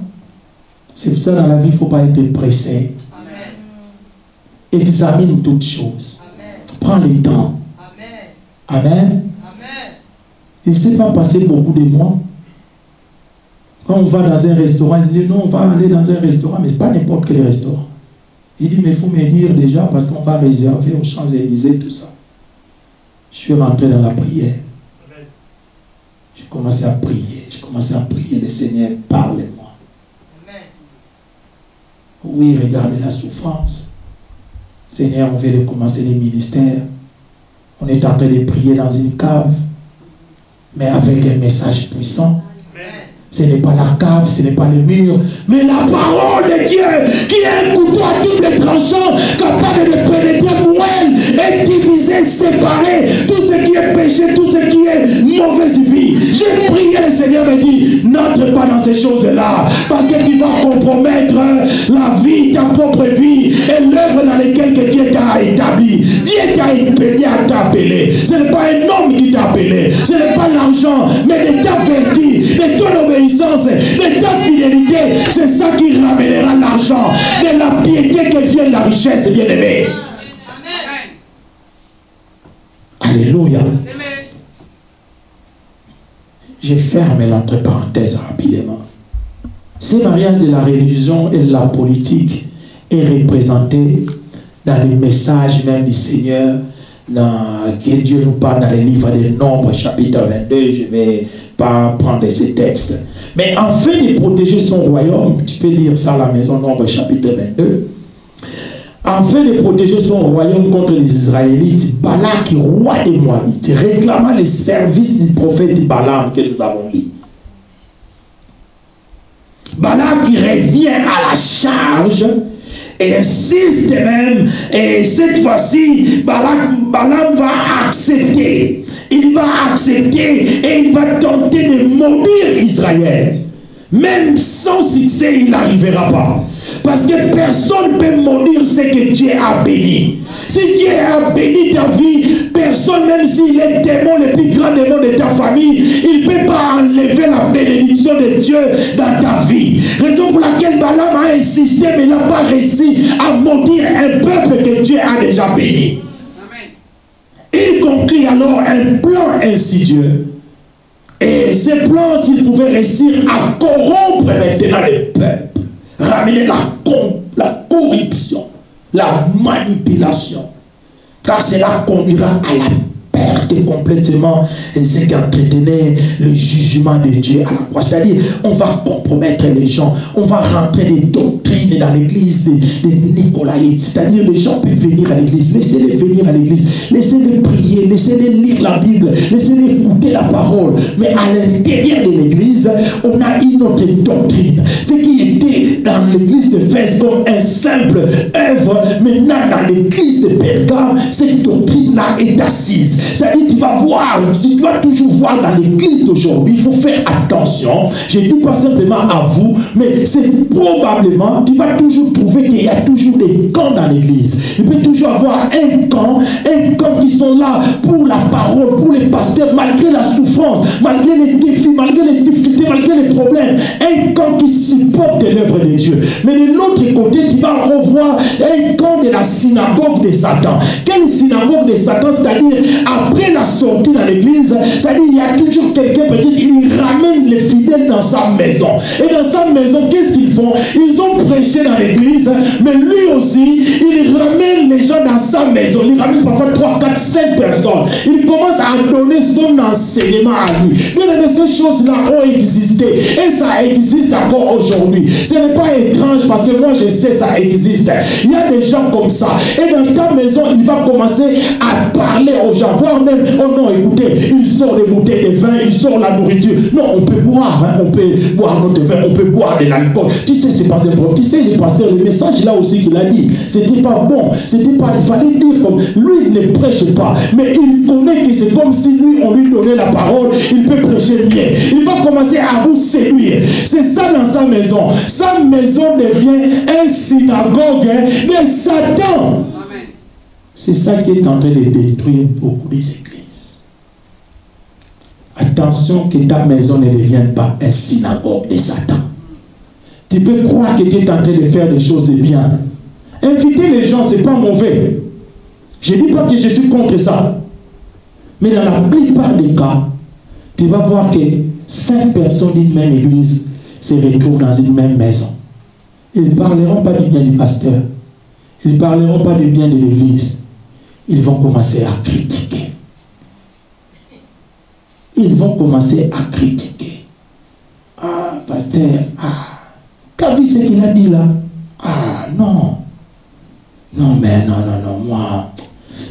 C'est pour ça dans la vie, il ne faut pas être pressé. Amen. Examine toutes choses. Amen. Prends le temps. Amen. Amen. Amen. Il ne s'est pas passé beaucoup de mois. Quand on va dans un restaurant, il dit non, on va aller dans un restaurant, mais pas n'importe quel restaurant. Il dit, mais il faut me dire déjà, parce qu'on va réserver aux Champs-Élysées, tout ça. Je suis rentré dans la prière. J'ai commencé à prier. Le Seigneur, parle-moi. Oui, regardez la souffrance. Seigneur, on vient de commencer les ministères. On est en train de prier dans une cave, mais avec un message puissant. Ce n'est pas la cave, ce n'est pas le mur, mais la parole de Dieu qui est un couteau à double tranchant, capable de pénétrer moelle et diviser, séparer tout ce qui est péché, tout ce qui est mauvaise vie. J'ai prié, le Seigneur me dit, n'entre pas dans ces choses-là, parce que tu vas compromettre la vie, ta propre vie, et l'œuvre dans laquelle que Dieu t'a établi. Dieu t'a appelé. Ce n'est pas un homme qui t'a appelé, ce n'est pas l'argent, mais de ta vertu, de ton obéissance, de ta fidélité, c'est ça qui ramènera l'argent, de la piété que vient la richesse, bien aimé. Alléluia. Je ferme l'entre parenthèses rapidement. Ce mariage de la religion et de la politique est représenté dans les messages même du Seigneur, que Dieu nous parle dans les livres des Nombres, chapitre 22. Je ne vais pas prendre ces textes. Mais afin de protéger son royaume, tu peux lire ça à la maison, Nombre chapitre 22. Afin de protéger son royaume contre les Israélites, Balak, roi des Moabites, réclama les services du prophète Balaam que nous avons lu. Balak revient à la charge et insiste même, et cette fois-ci, Balaam va accepter. Il va accepter et il va tenter de maudire Israël. Même sans succès, il n'arrivera pas. Parce que personne ne peut maudire ce que Dieu a béni. Si Dieu a béni ta vie, personne, même s'il est démon, le plus grand démon de ta famille, il ne peut pas enlever la bénédiction de Dieu dans ta vie. Raison pour laquelle Balaam a insisté, mais il n'a pas réussi à maudire un peuple que Dieu a déjà béni. Il conclut alors un plan insidieux. Et ce plan, s'il pouvait réussir à corrompre maintenant le peuple, ramener la corruption, la manipulation, car cela conduira à la perte complètement et ce qui entretenait le jugement de Dieu à la croix. C'est-à-dire, on va compromettre les gens, on va rentrer des doctrines dans l'église des Nicolaïtes. C'est-à-dire, les gens peuvent venir à l'église, laissez-les venir à l'église, laissez-les prier, laissez-les lire la Bible, laissez-les écouter la parole. Mais à l'intérieur de l'église, on a une autre doctrine. Ce qui était dans l'église de Fès comme un simple œuvre, maintenant dans l'église de Pergame, cette doctrine-là est assise. C'est-à-dire, tu vas toujours voir dans l'église d'aujourd'hui, il faut faire attention. Je ne dis pas simplement à vous, mais c'est probablement, tu vas toujours trouver qu'il y a toujours des camps dans l'église. Il peut toujours avoir un camp qui sont là pour la parole, pour les pasteurs, malgré la souffrance, malgré les défis, malgré les difficultés, malgré les problèmes. Un camp qui supporte adoptent l'œuvre de Dieu. Mais de l'autre côté, tu vas revoir un camp de la synagogue de Satan. Quelle synagogue de Satan? C'est-à-dire, après la sortie dans l'église, c'est-à-dire, il y a toujours quelqu'un, peut-être, il ramène les fidèles dans sa maison. Et dans sa maison, qu'est-ce qu'ils font? Ils ont prêché dans l'église, mais lui aussi, il ramène les gens dans sa maison. Il ramène parfois 3, 4, 5 personnes. Il commence à donner son enseignement à lui. Mais ces choses-là ont existé. Et ça existe encore aujourd'hui. Ce n'est pas étrange parce que moi je sais ça existe. Il y a des gens comme ça. Et dans ta maison, il va commencer à parler aux gens. Voire même, oh non, écoutez, il sort des bouteilles de vin, il sort la nourriture. Non, on peut boire, hein, on peut boire notre vin, on peut boire de l'alcool. Tu sais, c'est pas un problème. Tu sais, le pasteur, le message là aussi qu'il a dit, c'était pas bon. C'était pas, il fallait dire comme, lui, il ne prêche pas. Mais il connaît que c'est comme si lui, on lui donnait la parole, il peut prêcher mieux. Il va commencer à vous séduire. C'est ça dans sa maison. Sa maison devient un synagogue de Satan. C'est ça qui est en train de détruire beaucoup des églises. Attention que ta maison ne devienne pas un synagogue de Satan. Tu peux croire que tu es en train de faire des choses bien. Inviter les gens, ce n'est pas mauvais. Je ne dis pas que je suis contre ça. Mais dans la plupart des cas, tu vas voir que 5 personnes d'une même église se retrouvent dans une même maison. Ils ne parleront pas du bien du pasteur. Ils ne parleront pas du bien de l'église. Ils vont commencer à critiquer. Ils vont commencer à critiquer. Ah, pasteur, t'as vu ce qu'il a dit là? Ah, non. Non, mais non, moi,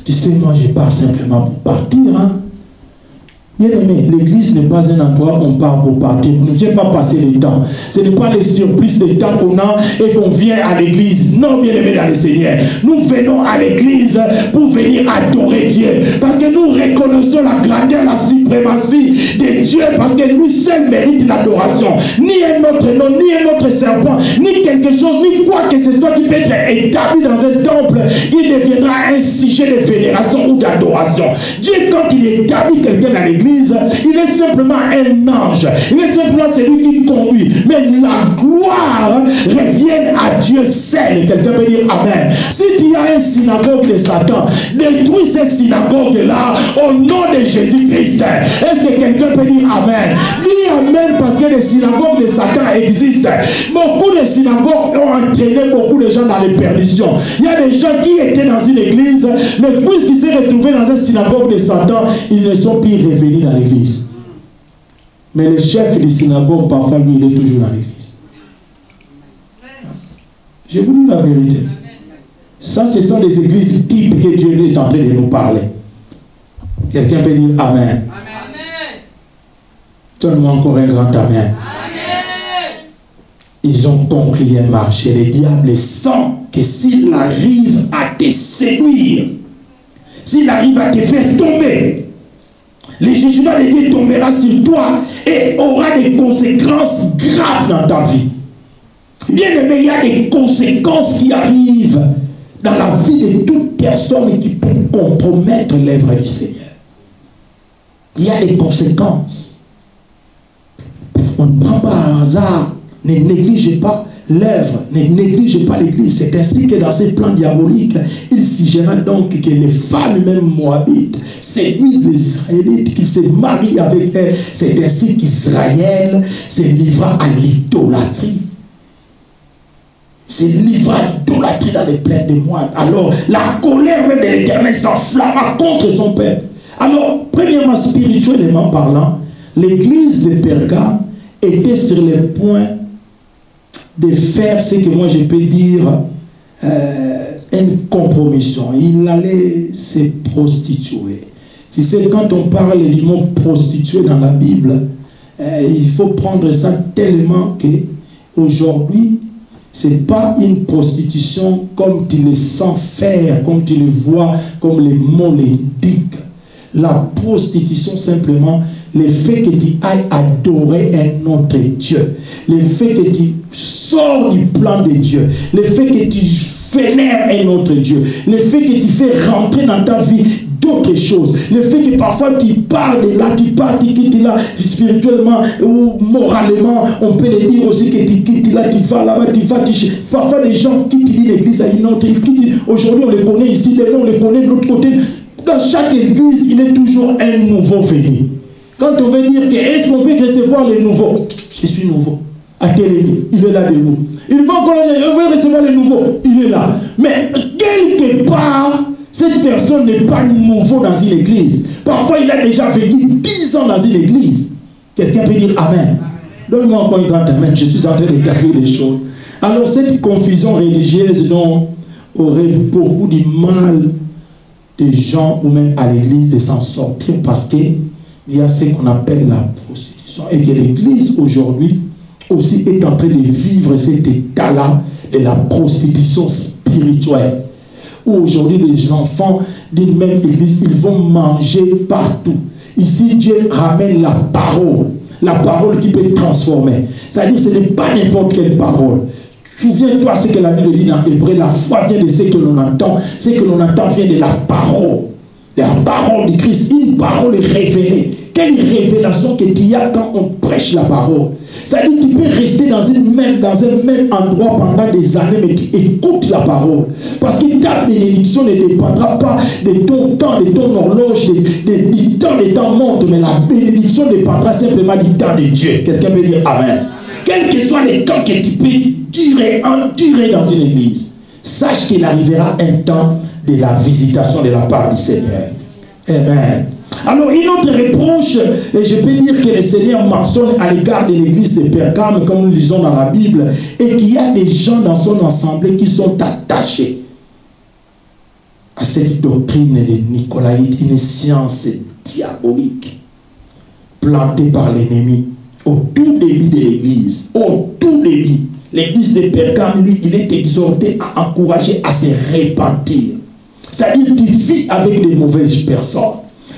tu sais, moi, je pars simplement pour partir, hein. Bien aimé, l'église n'est pas un endroit où on part pour partir. On ne vient pas passer le temps. Ce n'est pas les surprises de temps qu'on a et qu'on vient à l'église. Non, bien aimé dans le Seigneur. Nous venons à l'église pour venir adorer Dieu. Parce que nous reconnaissons la grandeur, la suprématie de Dieu. Parce que lui seul mérite l'adoration. Ni un autre nom, ni un autre serpent, ni quelque chose, ni quoi que ce soit qui peut être établi dans un temple, il deviendra un sujet de vénération ou d'adoration. Dieu, quand il établit quelqu'un à l'église, il est simplement un ange. Il est simplement celui qui conduit. Mais la gloire revient à Dieu seul. Quelqu'un peut dire Amen. Si tu as une synagogue de Satan, détruis cette synagogue-là au nom de Jésus-Christ. Est-ce que quelqu'un peut dire Amen? Dis Amen parce que les synagogues de Satan existent. Beaucoup de synagogues ont entraîné beaucoup de gens dans les perditions. Il y a des gens qui étaient dans une église, mais puisqu'ils s'est retrouvés dans une synagogue de Satan, ils ne sont plus revenus dans l'église. Mais le chef de synagogue, parfois, lui, il est toujours dans l'église. Je vous dis la vérité. Ça, ce sont les églises types que Dieu est en train de nous parler. Quelqu'un peut dire Amen. Donne-moi encore un grand Amen. Amen. Ils ont conclu un marché. Le diable sent que s'il arrive à te séduire, s'il arrive à te faire tomber, le jugement de Dieu tombera sur toi et aura des conséquences graves dans ta vie. Bien aimé, il y a des conséquences qui arrivent dans la vie de toute personne qui peut compromettre l'œuvre du Seigneur. Il y a des conséquences. On ne prend pas un hasard, ne néglige pas l'œuvre, ne néglige pas l'église. C'est ainsi que dans ces plans diaboliques, il suggéra donc que les femmes même moabites séduisent les Israélites, qu'ils se marient avec elles. C'est ainsi qu'Israël se livra à l'idolâtrie. Se livra à l'idolâtrie dans les plaines de Moab. Alors, la colère même de l'Éternel s'enflamma contre son peuple. Alors, premièrement, spirituellement parlant, l'église de Pergame était sur le point de faire ce que moi je peux dire une compromission. Il allait se prostituer. Tu sais, quand on parle du mot prostituée dans la Bible, il faut prendre ça tellement que aujourd'hui, ce n'est pas une prostitution comme tu le sens faire, comme tu le vois, comme les mots l'indiquent. La prostitution, simplement, le fait que tu ailles adorer un autre Dieu, le fait que tu sors du plan de Dieu, le fait que tu vénères un autre Dieu, le fait que tu fais rentrer dans ta vie d'autres choses. Le fait que parfois tu pars de là, tu pars, tu quittes là, spirituellement ou moralement, on peut le dire aussi que tu quittes là, tu vas là-bas, tu vas, parfois les gens quittent l'église à une autre, ils quittent, aujourd'hui on les connaît ici, demain on les connaît de l'autre côté. Dans chaque église, il est toujours un nouveau venu. Quand on veut dire que est-ce qu'on peut recevoir les nouveaux? Je suis nouveau. À Télémi, il est là debout. Il va encore dire, on veut recevoir les nouveaux, il est là. Mais quelque part, cette personne n'est pas nouveau dans une église. Parfois, il a déjà vécu 10 ans dans une église. Quelqu'un peut dire Amen. Donne-moi encore une grande Amen. Je suis en train d'établir des choses. Alors, cette confusion religieuse dont aurait beaucoup de mal des gens ou même à l'église de s'en sortir parce qu'il y a ce qu'on appelle la prostitution. Et que l'église aujourd'hui aussi est en train de vivre cet état-là de la prostitution spirituelle. Où aujourd'hui les enfants d'une même église, ils vont manger partout. Ici, Dieu ramène la parole qui peut transformer. C'est-à-dire ce n'est pas n'importe quelle parole. Souviens-toi ce que la Bible dit dans Hébreu, la foi vient de ce que l'on entend. Ce que l'on entend vient de la parole. La parole de Christ, une parole révélée. Quelle révélation que tu as quand on prêche la parole. C'est-à-dire que tu peux rester dans un même endroit pendant des années, mais tu écoutes la parole. Parce que ta bénédiction ne dépendra pas de ton temps, de ton horloge, du temps, les temps montent, mais la bénédiction dépendra simplement du temps de Dieu. Quelqu'un peut dire Amen. Quel que soit les temps que tu peux endurer dans une église, sache qu'il arrivera un temps de la visitation de la part du Seigneur. Amen. Alors, une autre reproche, et je peux dire que le Seigneur mentionne à l'égard de l'église de Pergame, comme nous lisons dans la Bible, et qu'il y a des gens dans son assemblée qui sont attachés à cette doctrine de Nicolaïte, une science diabolique, plantée par l'ennemi au tout début de l'église. Au tout début, l'église de Pergame, lui, il est exhorté à encourager à se repentir. C'est-à-dire que tu vis avec les mauvaises personnes.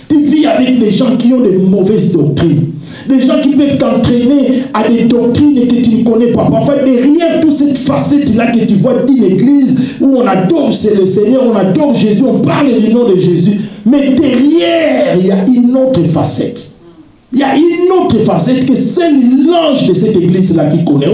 Tu vis avec des gens qui ont de mauvaises doctrines. Des gens qui peuvent t'entraîner à des doctrines que tu ne connais pas. Parfois, derrière toute cette facette-là que tu vois d'une église où on adore le Seigneur, on adore Jésus, on parle du nom de Jésus. Mais derrière, il y a une autre facette. Il y a une autre facette que c'est l'ange de cette église-là qui connaît.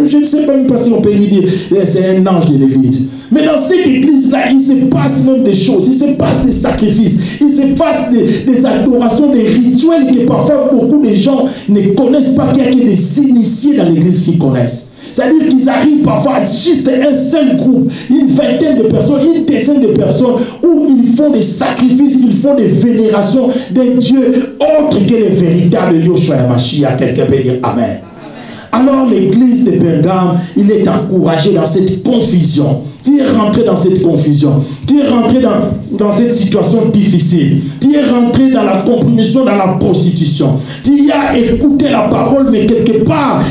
Je ne sais pas même pas si on peut lui dire c'est un ange de l'église. Mais dans cette église-là, il se passe même des choses. Il se passe des sacrifices. Il se passe des adorations, des rituels que parfois beaucoup de gens ne connaissent pas. Qu'il y a que des initiés dans l'église qui connaissent. C'est-à-dire qu'ils arrivent parfois à juste un seul groupe, une vingtaine de personnes, une dizaine de personnes, où ils font des sacrifices, ils font des vénérations d'un Dieu autre que le véritable Yoshua et Mashiach. Quelqu'un peut dire Amen. Alors l'église de Pergame, il est encouragé dans cette confusion. Tu es rentré dans cette confusion. Tu es rentré dans cette situation difficile. Tu es rentré dans la compromission, dans la prostitution. Tu as écouté la parole, mais quelque part,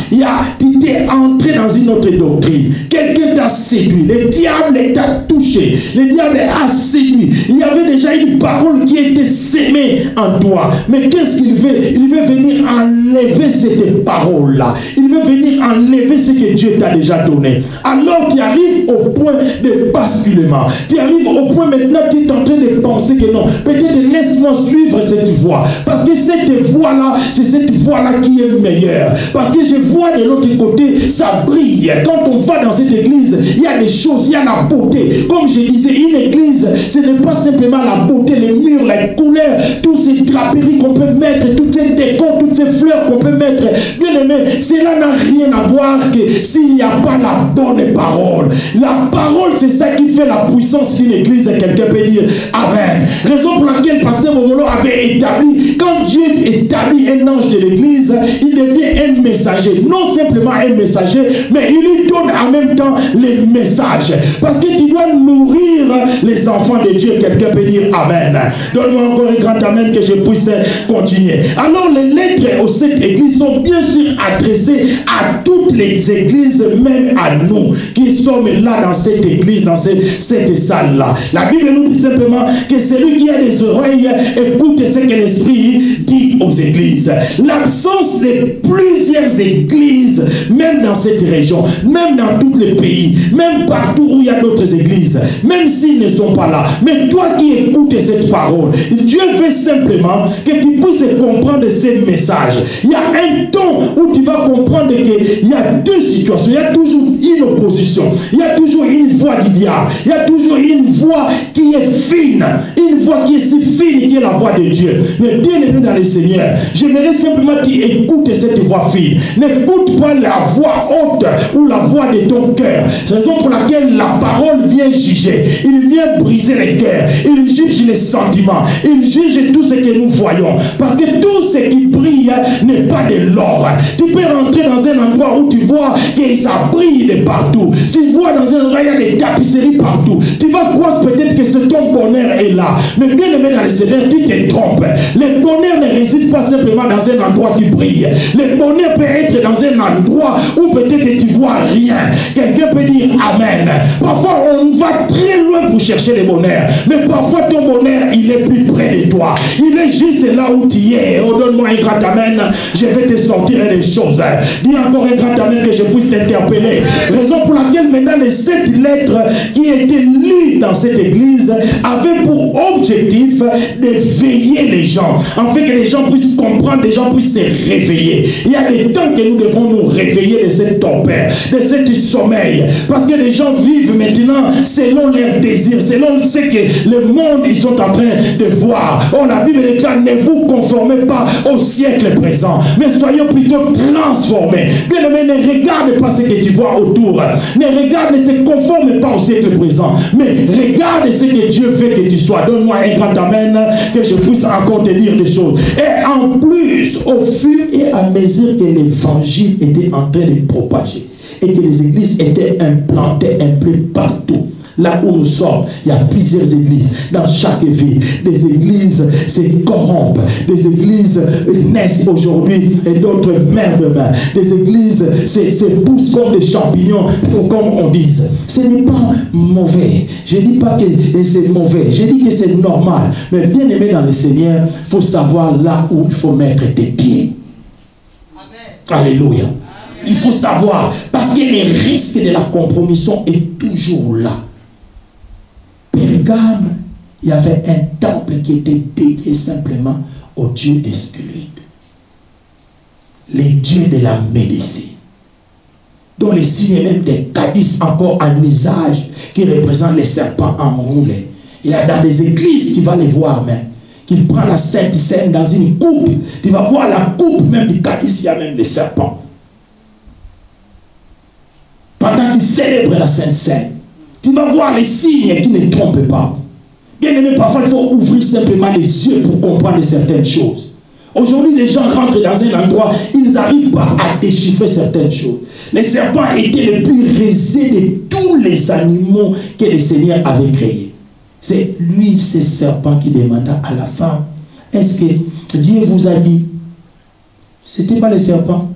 tu t'es entré dans une autre doctrine. Quelqu'un t'a séduit. Le diable t'a touché. Le diable a séduit. Il y avait déjà une parole qui était sémée en toi. Mais qu'est-ce qu'il veut? Il veut venir enlever cette parole-là. Il veut venir enlever ce que Dieu t'a déjà donné. Alors tu arrives au point de basculement. Tu arrives au point maintenant, tu es en train de penser que non. Peut-être laisse-moi suivre cette voie. Parce que cette voie-là, c'est cette voie-là qui est meilleure. Parce que je vois de l'autre côté, ça brille. Quand on va dans cette église, il y a des choses, il y a la beauté. Comme je disais, une église, ce n'est pas simplement la beauté, les murs, les couleurs, toutes ces draperies qu'on peut mettre, toutes ces décors, toutes ces fleurs qu'on peut mettre. Bien aimé, cela n'a rien à voir que s'il n'y a pas la bonne parole. La parole, c'est ça qui fait la puissance d'une église. Quelqu'un peut dire Amen. Raison pour laquelle Pasteur Momolo avait établi, quand Dieu établit un ange de l'église, il devient un messager. Non simplement un messager, mais il lui donne en même temps les messages. Parce que tu dois nourrir les enfants de Dieu. Quelqu'un peut dire Amen. Donne-moi encore un grand Amen que je puisse continuer. Alors les lettres aux 7 églises sont bien sûr adressées à toutes les églises, même à nous qui sommes là dans cette église, dans cette salle-là. La Bible nous dit simplement que celui qui a des oreilles écoute ce que l'Esprit dit aux églises. L'absence de plusieurs églises, même dans cette région, même dans tous les pays, même partout où il y a d'autres églises, même s'ils ne sont pas là, mais toi qui écoutes cette parole, Dieu veut simplement que tu puisses comprendre ces messages. Il y a un temps où tu vas comprendre qu'il y a deux situations. Il y a toujours une opposition. Il y a toujours une voix du diable. Il y a toujours une voix qui est fine. Une voix qui est si fine qui est la voix de Dieu. Mais bien aimé dans le Seigneur, j'aimerais simplement que tu écoutes cette voix fine. N'écoute pas la voix haute ou la voix de ton cœur. C'est la raison pour laquelle la parole vient juger. Il vient briser les cœurs. Il juge les sentiments. Il juge tout ce que nous voyons. Parce que tout ce qui brille n'est pas de l'or. Tu peux rentrer dans un endroit où tu vois que ça brille de partout. Si tu vois dans un endroit il y a des tapisseries partout, tu vas croire peut-être que ton bonheur est là. Mais bien aimé dans le Seigneur, tu te trompes. Le bonheur ne réside pas simplement dans un endroit qui brille. Le bonheur peut être dans un endroit où peut-être tu vois rien. Quelqu'un peut dire Amen. Parfois on va très loin pour chercher le bonheur. Mais parfois ton bonheur il est plus près de toi. Il est juste là où tu es. Oh, donne-moi un grand Amen. Je vais te sortir des choses. Dis encore un grand Amen que je puisse t'interpeller. Raison pour laquelle maintenant les 7 lettres qui étaient lues dans cette église avaient pour objectif de veiller les gens. En fait que les gens puissent comprendre, les gens puissent se réveiller. Il y a des temps que nous devons nous réveiller de cette torpeur, de cet sommeil. Parce que les gens vivent maintenant selon leurs désirs, selon ce que le monde ils sont en train de voir. Oh, la Bible déclare, ne vous conformez pas au siècle présent, mais soyons plutôt transformés. Bien aimé, ne regarde pas ce que tu vois autour. Ne regarde, ne te conforme pas au siècle présent, mais regarde ce que Dieu veut que tu sois. Donne-moi un grand Amen, que je puisse encore te dire des choses. Et en plus, au fur et à mesure que l'évangile était en train de propager et que les églises étaient implantées un peu partout, là où nous sommes, il y a plusieurs églises dans chaque ville. Des églises se corrompent, des églises naissent aujourd'hui et d'autres meurent demain. Des églises se poussent comme des champignons, comme on dit. Ce n'est pas mauvais. Je ne dis pas que c'est mauvais. Je dis que c'est normal. Mais bien aimé dans le Seigneur, il faut savoir là où il faut mettre tes pieds. Amen. Alléluia. Amen. Il faut savoir, parce que le risque de la compromission est toujours là. Pergame, il y avait un temple qui était dédié simplement au dieu des Sculides, les dieux de la médecine, dont les signes même des cadices encore en usage qui représentent les serpents enroulés. Il y a dans des églises, tu vas les voir même, qu'il prend la Sainte Seine dans une coupe, tu vas voir la coupe même du cadice, il y a même des serpents. Pendant qu'il célèbre la Sainte Seine, tu vas voir les signes qui ne trompent pas. Bien aimé, parfois il faut ouvrir simplement les yeux pour comprendre certaines choses. Aujourd'hui, les gens rentrent dans un endroit, ils n'arrivent pas à déchiffrer certaines choses. Les serpents étaient les plus rusés de tous les animaux que le Seigneur avait créés. C'est lui, ce serpent, qui demanda à la femme, est-ce que Dieu vous a dit? Ce n'était pas les serpents.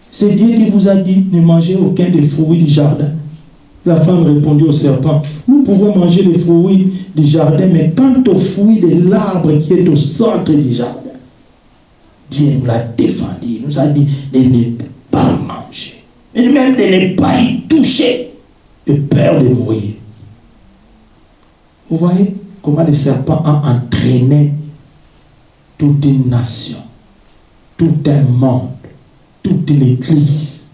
C'est Dieu qui vous a dit, ne mangez aucun des fruits du jardin. La femme répondit au serpent, nous pouvons manger les fruits du jardin, mais quant aux fruits de l'arbre qui est au centre du jardin, Dieu nous l'a défendu, il nous a dit de ne pas manger, et même de ne pas y toucher, de peur de mourir. Vous voyez comment le serpent a entraîné toute une nation, tout un monde, toute l'église,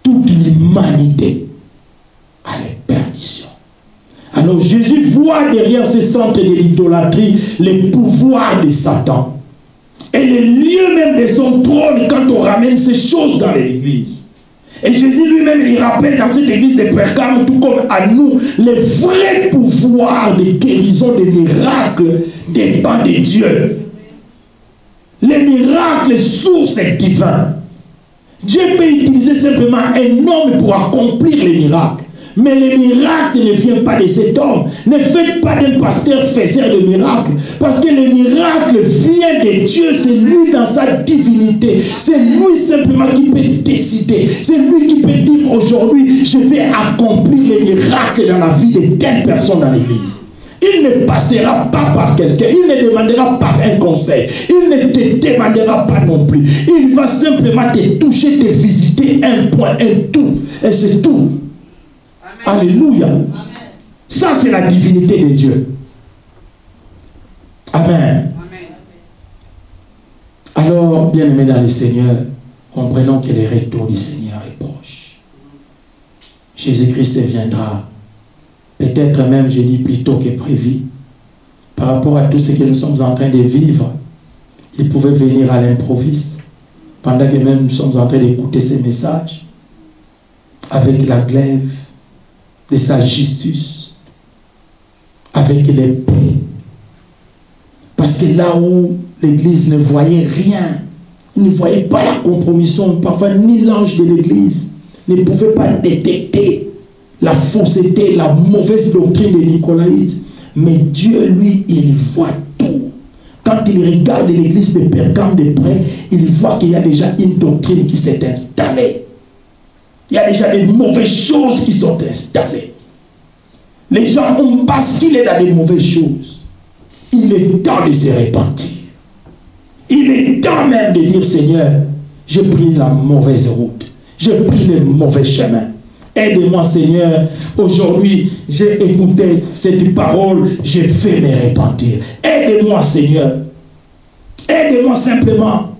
toute l'humanité à la perdition. Alors Jésus voit derrière ce centre de l'idolâtrie le pouvoir de Satan et le lieu même de son trône quand on ramène ces choses dans l'église. Et Jésus lui-même il rappelle dans cette église de Pergame, tout comme à nous, le vrai pouvoir de guérison, de miracles dépend de Dieu. Les miracles, source divine. Dieu peut utiliser simplement un homme pour accomplir les miracles. Mais les miracles ne viennent pas de cet homme. Ne faites pas d'un pasteur faiseur de miracles. Parce que les miracles viennent de Dieu. C'est lui dans sa divinité. C'est lui simplement qui peut décider. C'est lui qui peut dire aujourd'hui, je vais accomplir les miracles dans la vie de telle personne dans l'église. Il ne passera pas par quelqu'un, il ne demandera pas un conseil, il ne te demandera pas non plus. Il va simplement te toucher, te visiter un point, un tout, et c'est tout. Amen. Alléluia. Amen. Ça, c'est la divinité de Dieu. Amen. Amen. Alors, bien-aimés dans le Seigneur, comprenons que le retour du Seigneur est proche. Jésus-Christ viendra. Peut-être même, je dis plutôt que prévu, par rapport à tout ce que nous sommes en train de vivre, il pouvait venir à l'improviste, pendant que même nous sommes en train d'écouter ces messages, avec la glaive de sa justice, avec l'épée. Parce que là où l'Église ne voyait rien, il ne voyait pas la compromission, parfois ni l'ange de l'Église ne pouvait pas détecter la fausseté, la mauvaise doctrine des Nicolaïtes. Mais Dieu, lui, il voit tout. Quand il regarde l'église de Pergame de près, il voit qu'il y a déjà une doctrine qui s'est installée. Il y a déjà des mauvaises choses qui sont installées. Les gens ont basculé dans des mauvaises choses. Il est temps de se repentir. Il est temps même de dire, Seigneur, j'ai pris la mauvaise route. J'ai pris le mauvais chemin. Aide-moi, Seigneur. Aujourd'hui, j'ai écouté cette parole. Je vais me repentir. Aide-moi, Seigneur. Aide-moi simplement.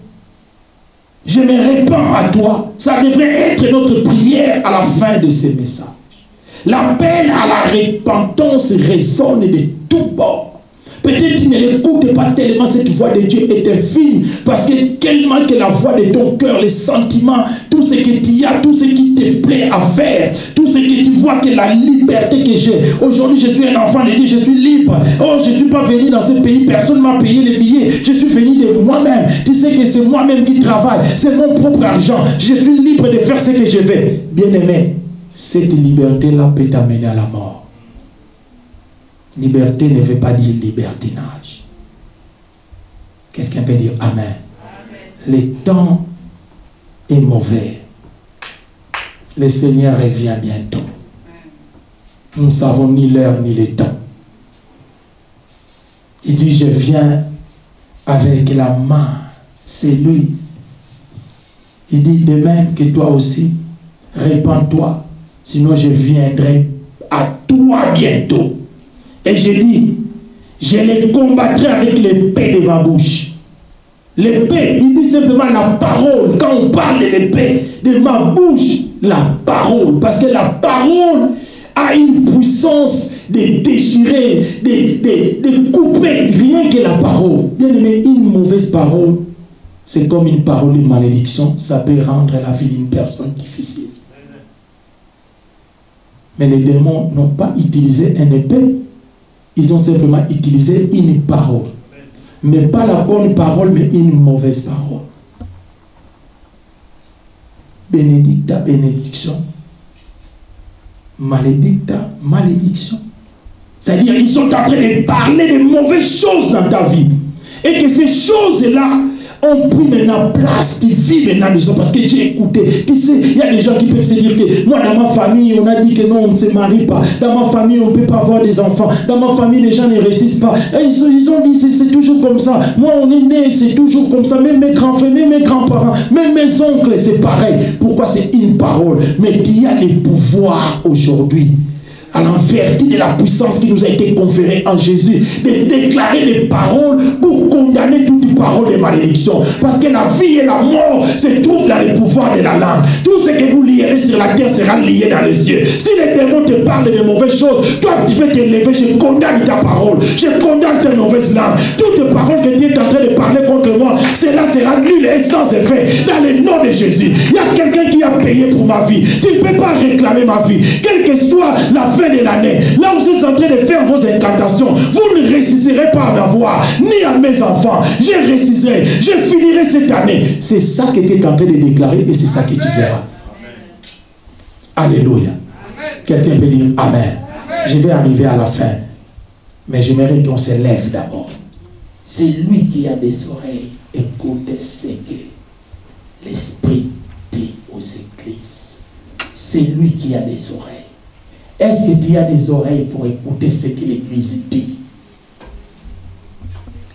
Je me répands à toi. Ça devrait être notre prière à la fin de ce message. L'appel à la repentance résonne de tous bords. Peut-être tu ne l'écoutes pas tellement, cette voix de Dieu est infime, parce que tellement que la voix de ton cœur, les sentiments, tout ce que tu as, tout ce qui te plaît à faire, tout ce que tu vois que la liberté que j'ai. Aujourd'hui, je suis un enfant de Dieu, je suis libre. Oh, je ne suis pas venu dans ce pays, personne ne m'a payé les billets. Je suis venu de moi-même. Tu sais que c'est moi-même qui travaille, c'est mon propre argent. Je suis libre de faire ce que je veux. Bien-aimé, cette liberté-là peut t'amener à la mort. Liberté ne veut pas dire libertinage. Quelqu'un peut dire Amen. Amen. Le temps est mauvais. Le Seigneur revient bientôt. Nous ne savons ni l'heure ni le temps. Il dit, je viens avec la main. C'est lui. Il dit, de même que toi aussi, répands-toi. Sinon je viendrai à toi bientôt. Et je dis, je les combattrai avec l'épée de ma bouche. L'épée, il dit simplement la parole. Quand on parle de l'épée de ma bouche, la parole. Parce que la parole a une puissance de déchirer, de couper. Rien que la parole. Bien aimé, une mauvaise parole, c'est comme une parole de malédiction. Ça peut rendre la vie d'une personne difficile. Mais les démons n'ont pas utilisé un épée. Ils ont simplement utilisé une parole. Mais pas la bonne parole, mais une mauvaise parole. Benedicta, bénédiction. Maledicta, malédiction. C'est-à-dire, ils sont en train de parler de mauvaises choses dans ta vie. Et que ces choses-là ont pris maintenant place. Tu vis maintenant de ça parce que tu as écouté. Tu sais, il y a des gens qui peuvent se dire que moi, dans ma famille, on a dit que non, on ne se marie pas. Dans ma famille, on ne peut pas avoir des enfants. Dans ma famille, les gens ne réussissent pas. Et ils ont dit c'est toujours comme ça. Moi, on est né, c'est toujours comme ça. Même mes grands-frères, même mes grands-parents, même mes oncles, c'est pareil. Pourquoi c'est une parole? Mais tu as les pouvoirs aujourd'hui, à l'envertu de la puissance qui nous a été conférée en Jésus, de déclarer des paroles pour condamner toute parole de malédiction. Parce que la vie et la mort se trouvent dans les pouvoirs de la langue. Tout ce que vous lierez sur la terre sera lié dans les cieux. Si les démons te parlent de mauvaises choses, toi tu peux te lever, je condamne ta parole, je condamne tes mauvaises langues. Toute parole que tu es en train de parler contre moi, cela sera nul et sans effet dans le nom de Jésus. Il y a quelqu'un qui a payé pour ma vie. Tu ne peux pas réclamer ma vie. Quelle que soit la fin de l'année, là où vous êtes en train de faire vos incantations, vous ne réussirez pas à en avoir, ni à mes enfants. Je réussirai, je finirai cette année. C'est ça que tu es en train de déclarer et c'est ça que tu verras. Alléluia. Quelqu'un peut dire Amen. Je vais arriver à la fin, mais j'aimerais qu'on se lève d'abord. C'est lui qui a des oreilles. Écoutez ce que l'Esprit dit aux églises. Ce c'est lui qui a des oreilles. Est-ce que tu as des oreilles pour écouter ce que l'Église dit?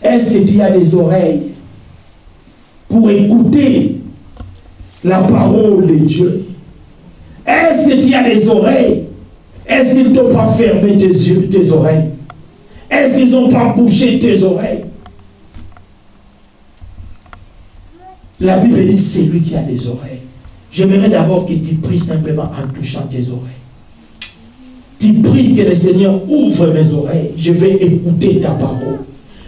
Est-ce que tu as des oreilles pour écouter la parole de Dieu? Est-ce que tu as des oreilles? Est-ce qu'ils t'ont pas fermé tes yeux, tes oreilles? Est-ce qu'ils n'ont pas bouché tes oreilles? La Bible dit c'est lui qui a des oreilles. J'aimerais d'abord que tu pries simplement en touchant tes oreilles. Tu pries que le Seigneur ouvre mes oreilles. Je vais écouter ta parole.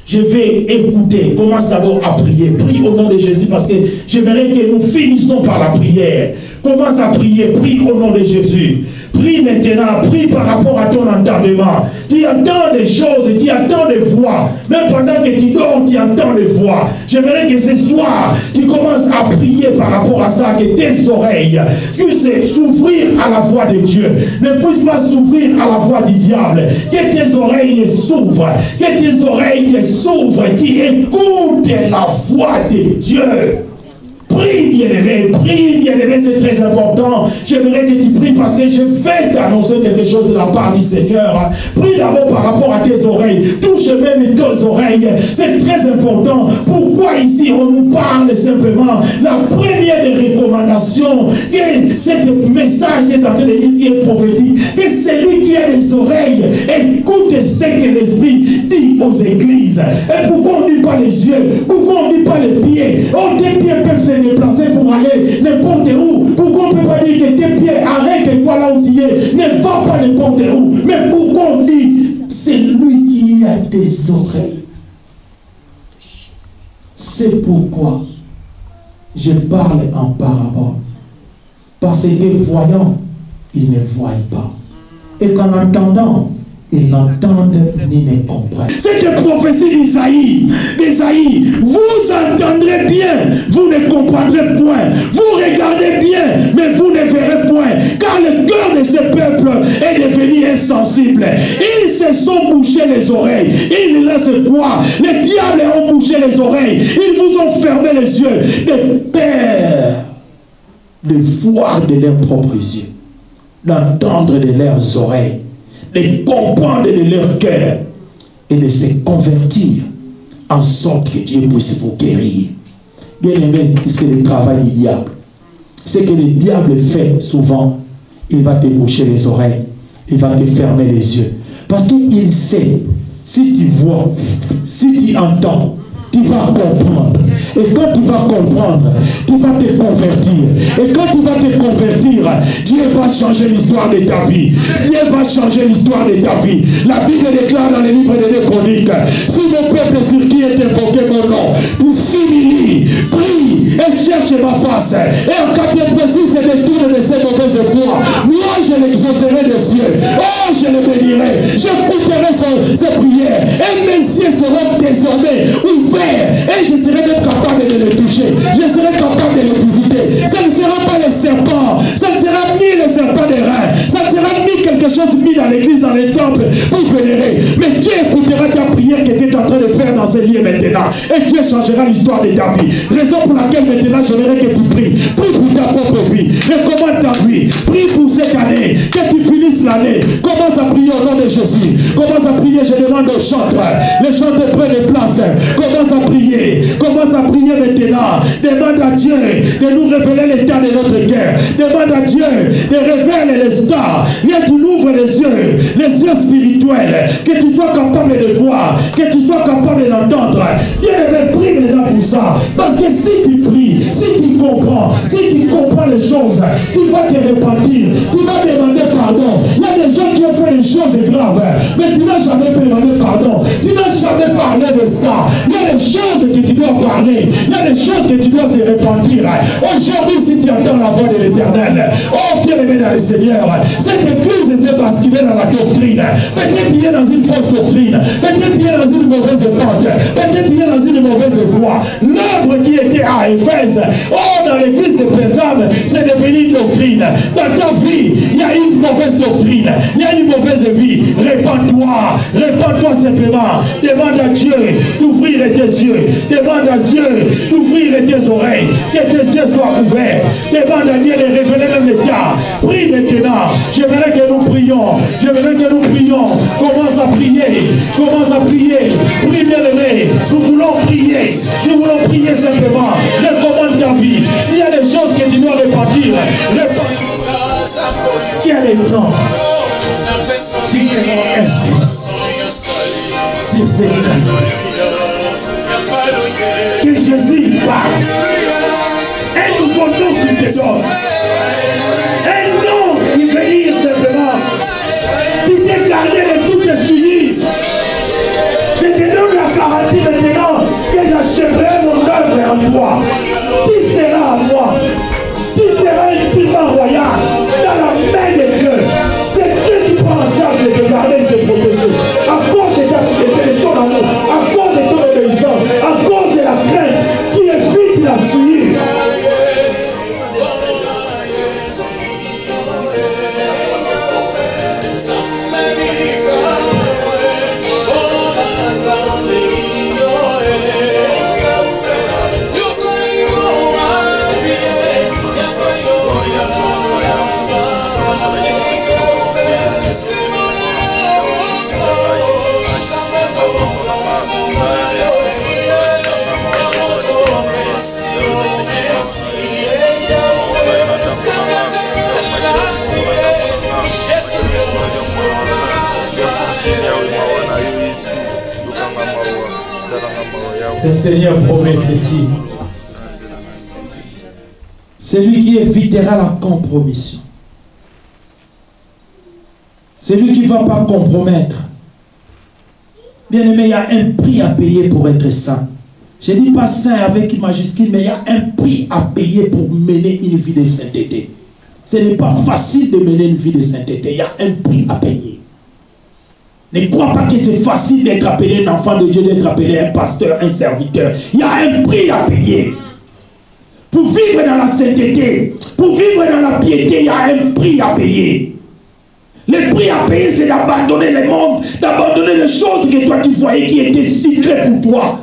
Je vais écouter. Commence d'abord à prier. Prie au nom de Jésus parce que j'aimerais que nous finissions par la prière. Commence à prier. Prie au nom de Jésus. Prie maintenant. Prie par rapport à ton entendement. Tu entends des choses, tu entends des voix. Même pendant que tu dors, tu entends des voix. J'aimerais que ce soir, tu commences à prier par rapport à ça, que tes oreilles puissent s'ouvrir à la voix de Dieu. Ne puissent pas s'ouvrir à la voix du diable. Que tes oreilles s'ouvrent. Que tes oreilles s'ouvrent. Tu écoutes la voix de Dieu. Prie, bien-aimé, c'est très important. J'aimerais que tu pries parce que je vais t'annoncer quelque chose de la part du Seigneur. Prie d'abord par rapport à tes oreilles. Touche même tes oreilles. C'est très important. Pourquoi ici on nous parle simplement? La première des recommandations, que ce message qui est en train de dire qui est prophétique, que celui qui a des oreilles écoute ce que l'Esprit dit aux églises. Et pourquoi on ne dit pas les yeux? Pourquoi on ne dit pas les pieds? Oh, tes pieds peuvent se déplacer pour aller n'importe où. Pourquoi on ne peut pas dire que tes pieds, arrête-toi là où tu es, ne va pas n'importe où? Mais pourquoi on dit c'est lui qui a des oreilles? C'est pourquoi je parle en parabole. Parce que voyant, ils ne voient pas. Et qu'en entendant, ils n'entendent ni ne comprennent. Cette prophétie d'Isaïe, vous entendrez bien, vous ne comprendrez point. Vous regardez bien, mais vous ne verrez point. Car le cœur de ce peuple est devenu insensible. Ils se sont bouchés les oreilles. Ils ne laissent quoi? Les diables ont bouché les oreilles. Ils vous ont fermé les yeux. De peur de voir de leurs propres yeux, d'entendre de leurs oreilles, de comprendre de leur cœur et de se convertir en sorte que Dieu puisse vous guérir. Bien aimé, c'est le travail du diable. Ce que le diable fait souvent, il va te boucher les oreilles, il va te fermer les yeux. Parce qu'il sait, si tu vois, si tu entends, tu vas comprendre. Et quand tu vas comprendre, tu vas te convertir. Et quand tu vas te convertir, Dieu va changer l'histoire de ta vie. Dieu va changer l'histoire de ta vie. La Bible déclare dans le livre des Chroniques, si mon peuple sur qui est invoqué mon nom, tu s'humilie, prie et cherche ma face. Et en cas de précis, se détourne de ses mauvaises voies. Moi, je l'exaucerai des cieux. Oh, je le bénirai. J'écouterai ses prières. Et mes cieux seront désormais ouverts. Et je serai même capable de les toucher. Je serai capable de les visiter. Ça ne sera pas les serpents. Ça ne sera ni les serpents des reins. Ça ne sera ni quelque chose mis dans l'église, dans les temples pour vénérer. Mais Dieu écoutera ta prière que tu es en train de faire dans ce lieu maintenant. Et Dieu changera l'histoire de ta vie. Raison pour laquelle maintenant j'aimerais que tu pries. Prie pour ta propre vie. Recommande ta vie. Prie pour cette année. Que tu finisses l'année. Commence à prier au nom de Jésus. Commence à prier. Je demande aux chantres. Les chantres prennent les places. Commence à prier. Commence à prier maintenant. Demande à Dieu de nous révéler l'état de notre cœur. Demande à Dieu de révéler les stars. Et tu ouvres les yeux spirituels. Que tu sois capable de voir. Que tu sois capable d'entendre. Dieu ne prie maintenant pour ça. Parce que si tu pries, si tu comprends les choses, tu vas te repentir. Tu vas demander pardon. Il y a des gens qui ont fait des choses graves. Mais tu n'as jamais demandé pardon. Tu n'as jamais parlé de ça. Il y a des choses que tu dois parler. Il y a des choses que tu dois se repentir. Aujourd'hui, si tu entends la voix de l'Éternel, oh bien-aimé dans le Seigneur, cette église s'est basculée dans la doctrine. Peut-être il est dans une fausse doctrine. Peut-être il est dans une mauvaise pente. Peut-être il est dans une mauvaise voie. L'œuvre qui était à Éphèse, oh dans l'église de Pergame, c'est devenu une doctrine. Dans ta vie, il y a une mauvaise doctrine. Il y a une mauvaise vie. Répands-toi simplement. Demande à Dieu d'ouvrir tes yeux. Demande à Dieu d'ouvrir tes oreilles. Que tes yeux soient ouverts. Demande à Dieu de révéler même l'état. Prie de J'aimerais que nous prions. J'aimerais que nous prions. Commence à prier. Commence à prier. Prie, bien-aimé. Nous voulons prier. Nous voulons prier simplement. Recommande ta vie. S'il y a des choses que tu dois repartir, tiens les temps. Sur ces que Jésus parle. Un nouveau nom qui te donne. Un nom qui veut simplement. Tu t'es gardé de tout tes soucis. Je te donne la garantie maintenant que j'achèverai mon œuvre en toi. Tu seras à moi. Tu seras infiniment royal dans la main de Dieu. C'est Dieu qui prend en charge de te garder et de te protéger. À cause de ta fidélité, de ton amour, à cause de ton obéissance, à cause de la crainte qui évite la souillure. Le Seigneur promet ceci. C'est lui qui évitera la compromission. C'est lui qui ne va pas compromettre. Bien aimé, il y a un prix à payer pour être saint. Je ne dis pas saint avec majuscule, mais il y a un prix à payer pour mener une vie de sainteté. Ce n'est pas facile de mener une vie de sainteté. Il y a un prix à payer. Ne crois pas que c'est facile d'être appelé un enfant de Dieu, d'être appelé un pasteur, un serviteur. Il y a un prix à payer. Pour vivre dans la sainteté, pour vivre dans la piété, il y a un prix à payer. Le prix à payer, c'est d'abandonner le monde, d'abandonner les choses que toi tu voyais qui étaient sucrées pour toi.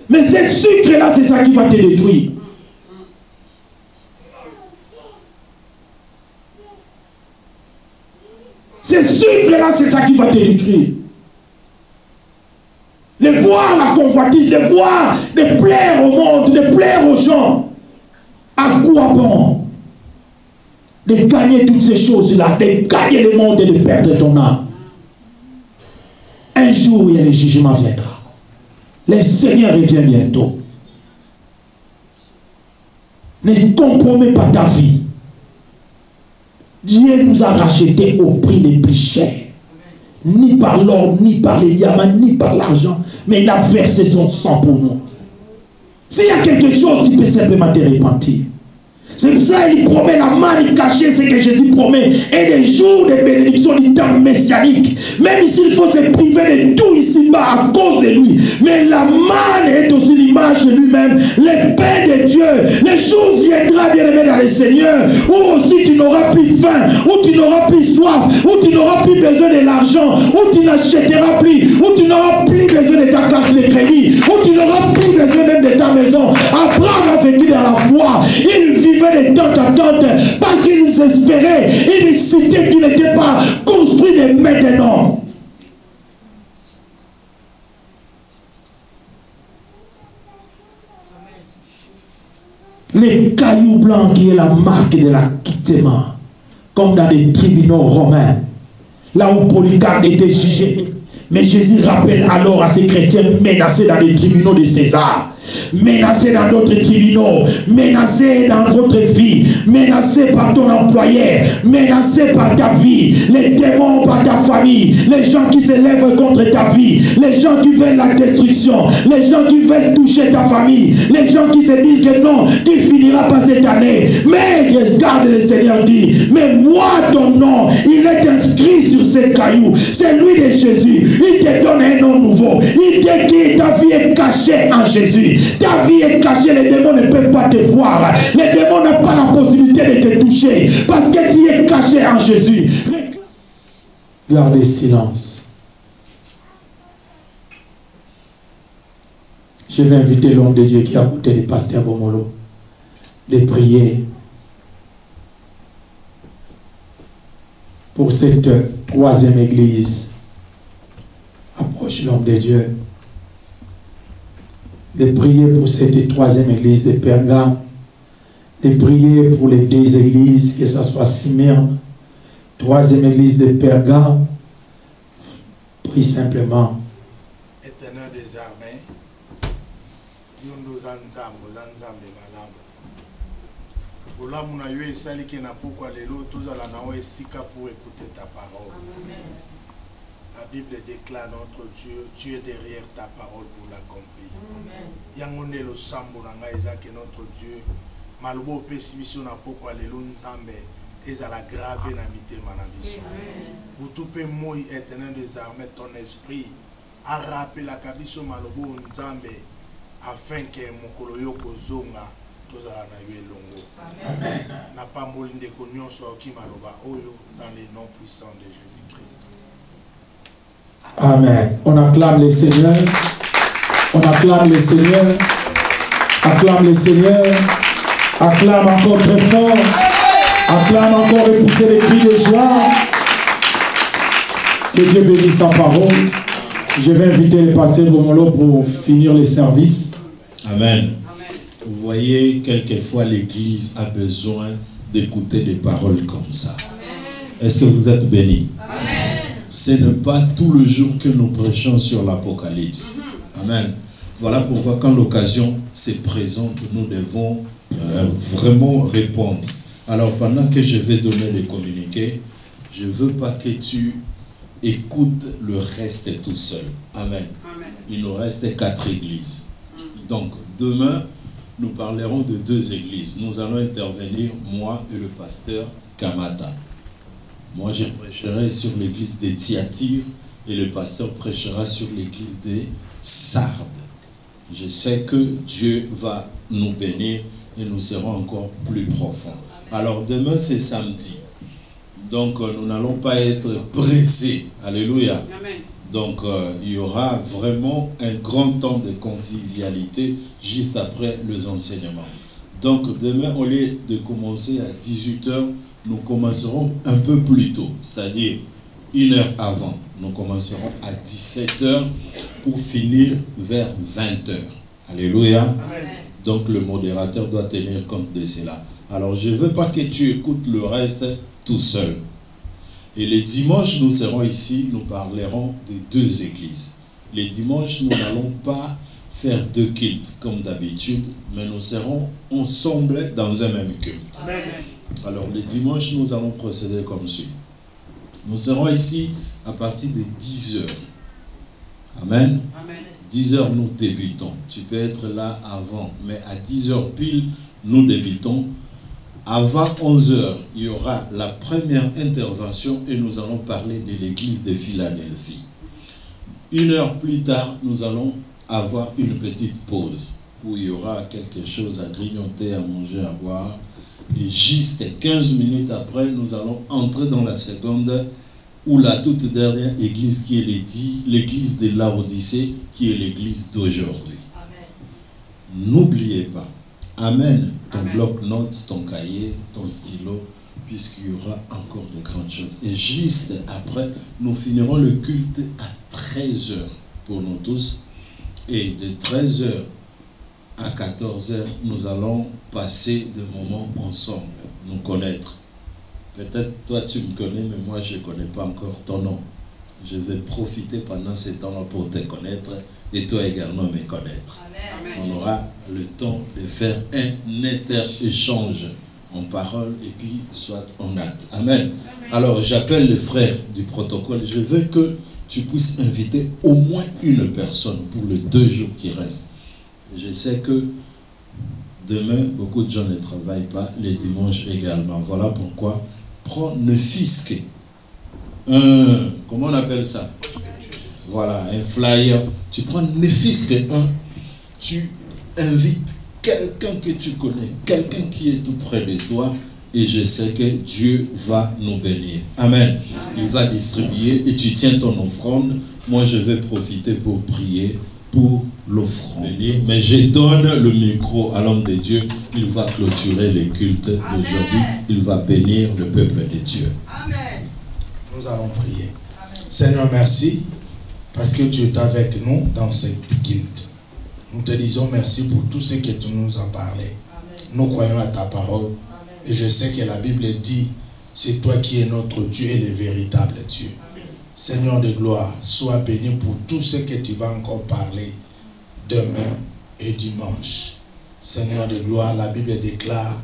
Mais ce sucre-là, c'est ça qui va te détruire. Ce sucre-là, c'est ça qui va te détruire. De voir la convoitise, de voir, de plaire au monde, de plaire aux gens. À quoi bon? De gagner toutes ces choses-là, de gagner le monde et de perdre ton âme. Un jour, il y a un jugement viendra. Le Seigneur revient bientôt. Ne compromets pas ta vie. Dieu nous a rachetés au prix le plus cher. Ni par l'or, ni par les diamants, ni par l'argent. Mais il a versé son sang pour nous. S'il y a quelque chose, tu peux simplement te repentir. C'est pour ça qu'il promet la manne cachée, c'est que Jésus promet. Et des jours de bénédiction du temps messianique. Même s'il faut se priver de tout ici-bas à cause de lui. Mais la manne est aussi l'image de lui-même. Le pain de Dieu. Le jour viendra, bien-aimé dans le Seigneur, où aussi tu n'auras plus faim, où tu n'auras plus soif, où tu n'auras plus besoin de l'argent, où tu n'achèteras plus, où tu n'auras plus besoin de ta carte de crédit, où tu n'auras plus besoin même de ta maison. Abraham a vécu dans la foi. Il vivait de tente à tente parce qu'ils espéraient une cité qui n'était pas construite de maintenant. Les cailloux blancs qui est la marque de l'acquittement, comme dans les tribunaux romains, là où Polycarpe était jugé. Mais Jésus rappelle alors à ces chrétiens menacés dans les tribunaux de César, menacés dans d'autres tribunaux, menacés dans votre vie, menacés par ton employeur, menacés par ta vie, les démons par ta famille, les gens qui se lèvent contre ta vie, les gens qui veulent la destruction, les gens qui veulent toucher ta famille, les gens qui se disent que non, tu finiras pas cette année. Mais regarde, le Seigneur dit, mais moi ton nom, il est inscrit sur ces cailloux, c'est lui de Jésus. Il te donne un nom nouveau. Il te dit que ta vie est cachée en Jésus. Ta vie est cachée, les démons ne peuvent pas te voir. Les démons n'ont pas la possibilité de te toucher parce que tu es caché en Jésus. Gardez silence. Je vais inviter l'homme de Dieu qui a goûté le pasteur Bomolo de prier. pour cette troisième église. Approche l'homme de Dieu. De prier pour cette troisième église de Pergame. De prier pour les deux églises, que ce soit Smyrne, troisième église de Pergame. Prie simplement. Éternel des armées, nous anzambo malamu. Olamu na yo esali ke na pokwa lelo tozala na o esika pour écouter ta parole. Amen. La Bible déclare notre Dieu, tu es derrière ta parole pour l'accomplir. Amen. Yangonde lo sambo na nga ezake notre Dieu. Malubo pesi biso na pokwa lelo nzambe ezala grave na mitema na biso. Amen. Butupe moi éternel des armées ton esprit a rappelé la kabiso malubo nzambe afin que mokolo yo kozonga tozala na yo elongo. Amen. Na pamboli ndeko nyonso oki maloba oyo dans le nom puissant de Jésus-Christ. Amen. On acclame le Seigneur. On acclame le Seigneur. Acclame le Seigneur. Acclame encore très fort. Acclame encore et pousser les cris de joie. Que Dieu bénisse sa parole. Je vais inviter le pasteur Bomolo pour finir le service. Amen. Vous voyez, quelquefois l'église a besoin d'écouter des paroles comme ça. Est-ce que vous êtes bénis? Amen. Ce n'est pas tout le jour que nous prêchons sur l'Apocalypse. Amen. Voilà pourquoi quand l'occasion se présente, nous devons vraiment répondre. Alors pendant que je vais donner les communiqués, je ne veux pas que tu écoutes le reste tout seul. Amen. Amen. Il nous reste 4 églises. Donc demain, nous parlerons de 2 églises. Nous allons intervenir, moi et le pasteur Kamata. Moi, je prêcherai sur l'église de Thyatire et le pasteur prêchera sur l'église de Sardes. Je sais que Dieu va nous bénir et nous serons encore plus profonds. Alors demain, c'est samedi. Donc, nous n'allons pas être pressés. Alléluia. Amen. Donc, il y aura vraiment un grand temps de convivialité juste après les enseignements. Donc, demain, au lieu de commencer à 18h, nous commencerons un peu plus tôt, c'est-à-dire 1 heure avant. Nous commencerons à 17h pour finir vers 20h. Alléluia. Amen. Donc, le modérateur doit tenir compte de cela. Alors, je ne veux pas que tu écoutes le reste tout seul. Et les dimanches, nous serons ici, nous parlerons des 2 églises. Les dimanches, nous n'allons pas faire 2 cultes comme d'habitude, mais nous serons ensemble dans un même culte. Amen. Alors, les dimanches, nous allons procéder comme suit. Nous serons ici à partir de 10h. Amen. Amen. 10h, nous débutons. Tu peux être là avant, mais à 10h pile, nous débutons. Avant 11h, il y aura la première intervention et nous allons parler de l'église de Philadelphie. 1 heure plus tard, nous allons avoir une petite pause où il y aura quelque chose à grignoter, à manger, à boire. Et juste 15 minutes après, nous allons entrer dans la seconde ou la toute dernière église qui est l'église de Laodicée, qui est l'église d'aujourd'hui. N'oubliez pas. Amen. Ton bloc-notes, ton cahier, ton stylo, puisqu'il y aura encore de grandes choses. Et juste après, nous finirons le culte à 13h pour nous tous. Et de 13h à 14h, nous allons passer des moments ensemble, nous connaître. Peut-être toi tu me connais, mais moi je ne connais pas encore ton nom. Je vais profiter pendant ce temps-là pour te connaître et toi également me connaître. Amen. On aura le temps de faire un inter-échange en parole et puis soit en acte. Amen. Amen. Alors j'appelle les frères du protocole. Je veux que tu puisses inviter au moins une personne pour les 2 jours qui restent. Je sais que demain, beaucoup de gens ne travaillent pas, les dimanches également. Voilà pourquoi prends ne fût-ce comment on appelle ça? Voilà, un flyer. Tu prends ne fût-ce qu'un, tu invites quelqu'un que tu connais, quelqu'un qui est tout près de toi, et je sais que Dieu va nous bénir. Amen. Il va distribuer et tu tiens ton offrande. Moi, je vais profiter pour prier pour l'offrande. Mais je donne le micro à l'homme de Dieu. Il va clôturer les cultes d'aujourd'hui. Il va bénir le peuple de Dieu. Amen. Nous allons prier. Seigneur, merci parce que tu es avec nous dans cette culte. Nous te disons merci pour tout ce que tu nous as parlé. Nous croyons à ta parole. Et je sais que la Bible dit, c'est toi qui es notre Dieu et le véritable Dieu. Seigneur de gloire, sois béni pour tout ce que tu vas encore parler demain et dimanche. Seigneur de gloire, la Bible déclare,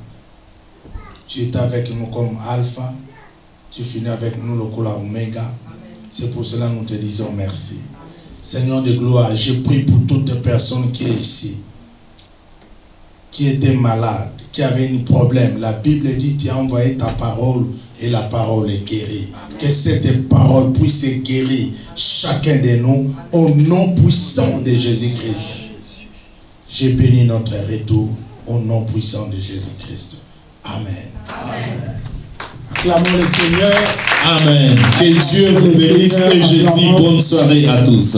tu es avec nous comme Alpha, tu finis avec nous le cola Oméga. C'est pour cela que nous te disons merci. Seigneur de gloire, je prie pour toute personne qui est ici, qui était malade, qui avait un problème. La Bible dit, tu as envoyé ta parole et la parole est guérie. Que cette parole puisse guérir chacun de nous au nom puissant de Jésus-Christ. Je bénis notre retour au nom puissant de Jésus-Christ. Amen. Amen. Acclamons le Seigneur. Amen. Que Dieu vous bénisse et je dis bonne soirée à tous.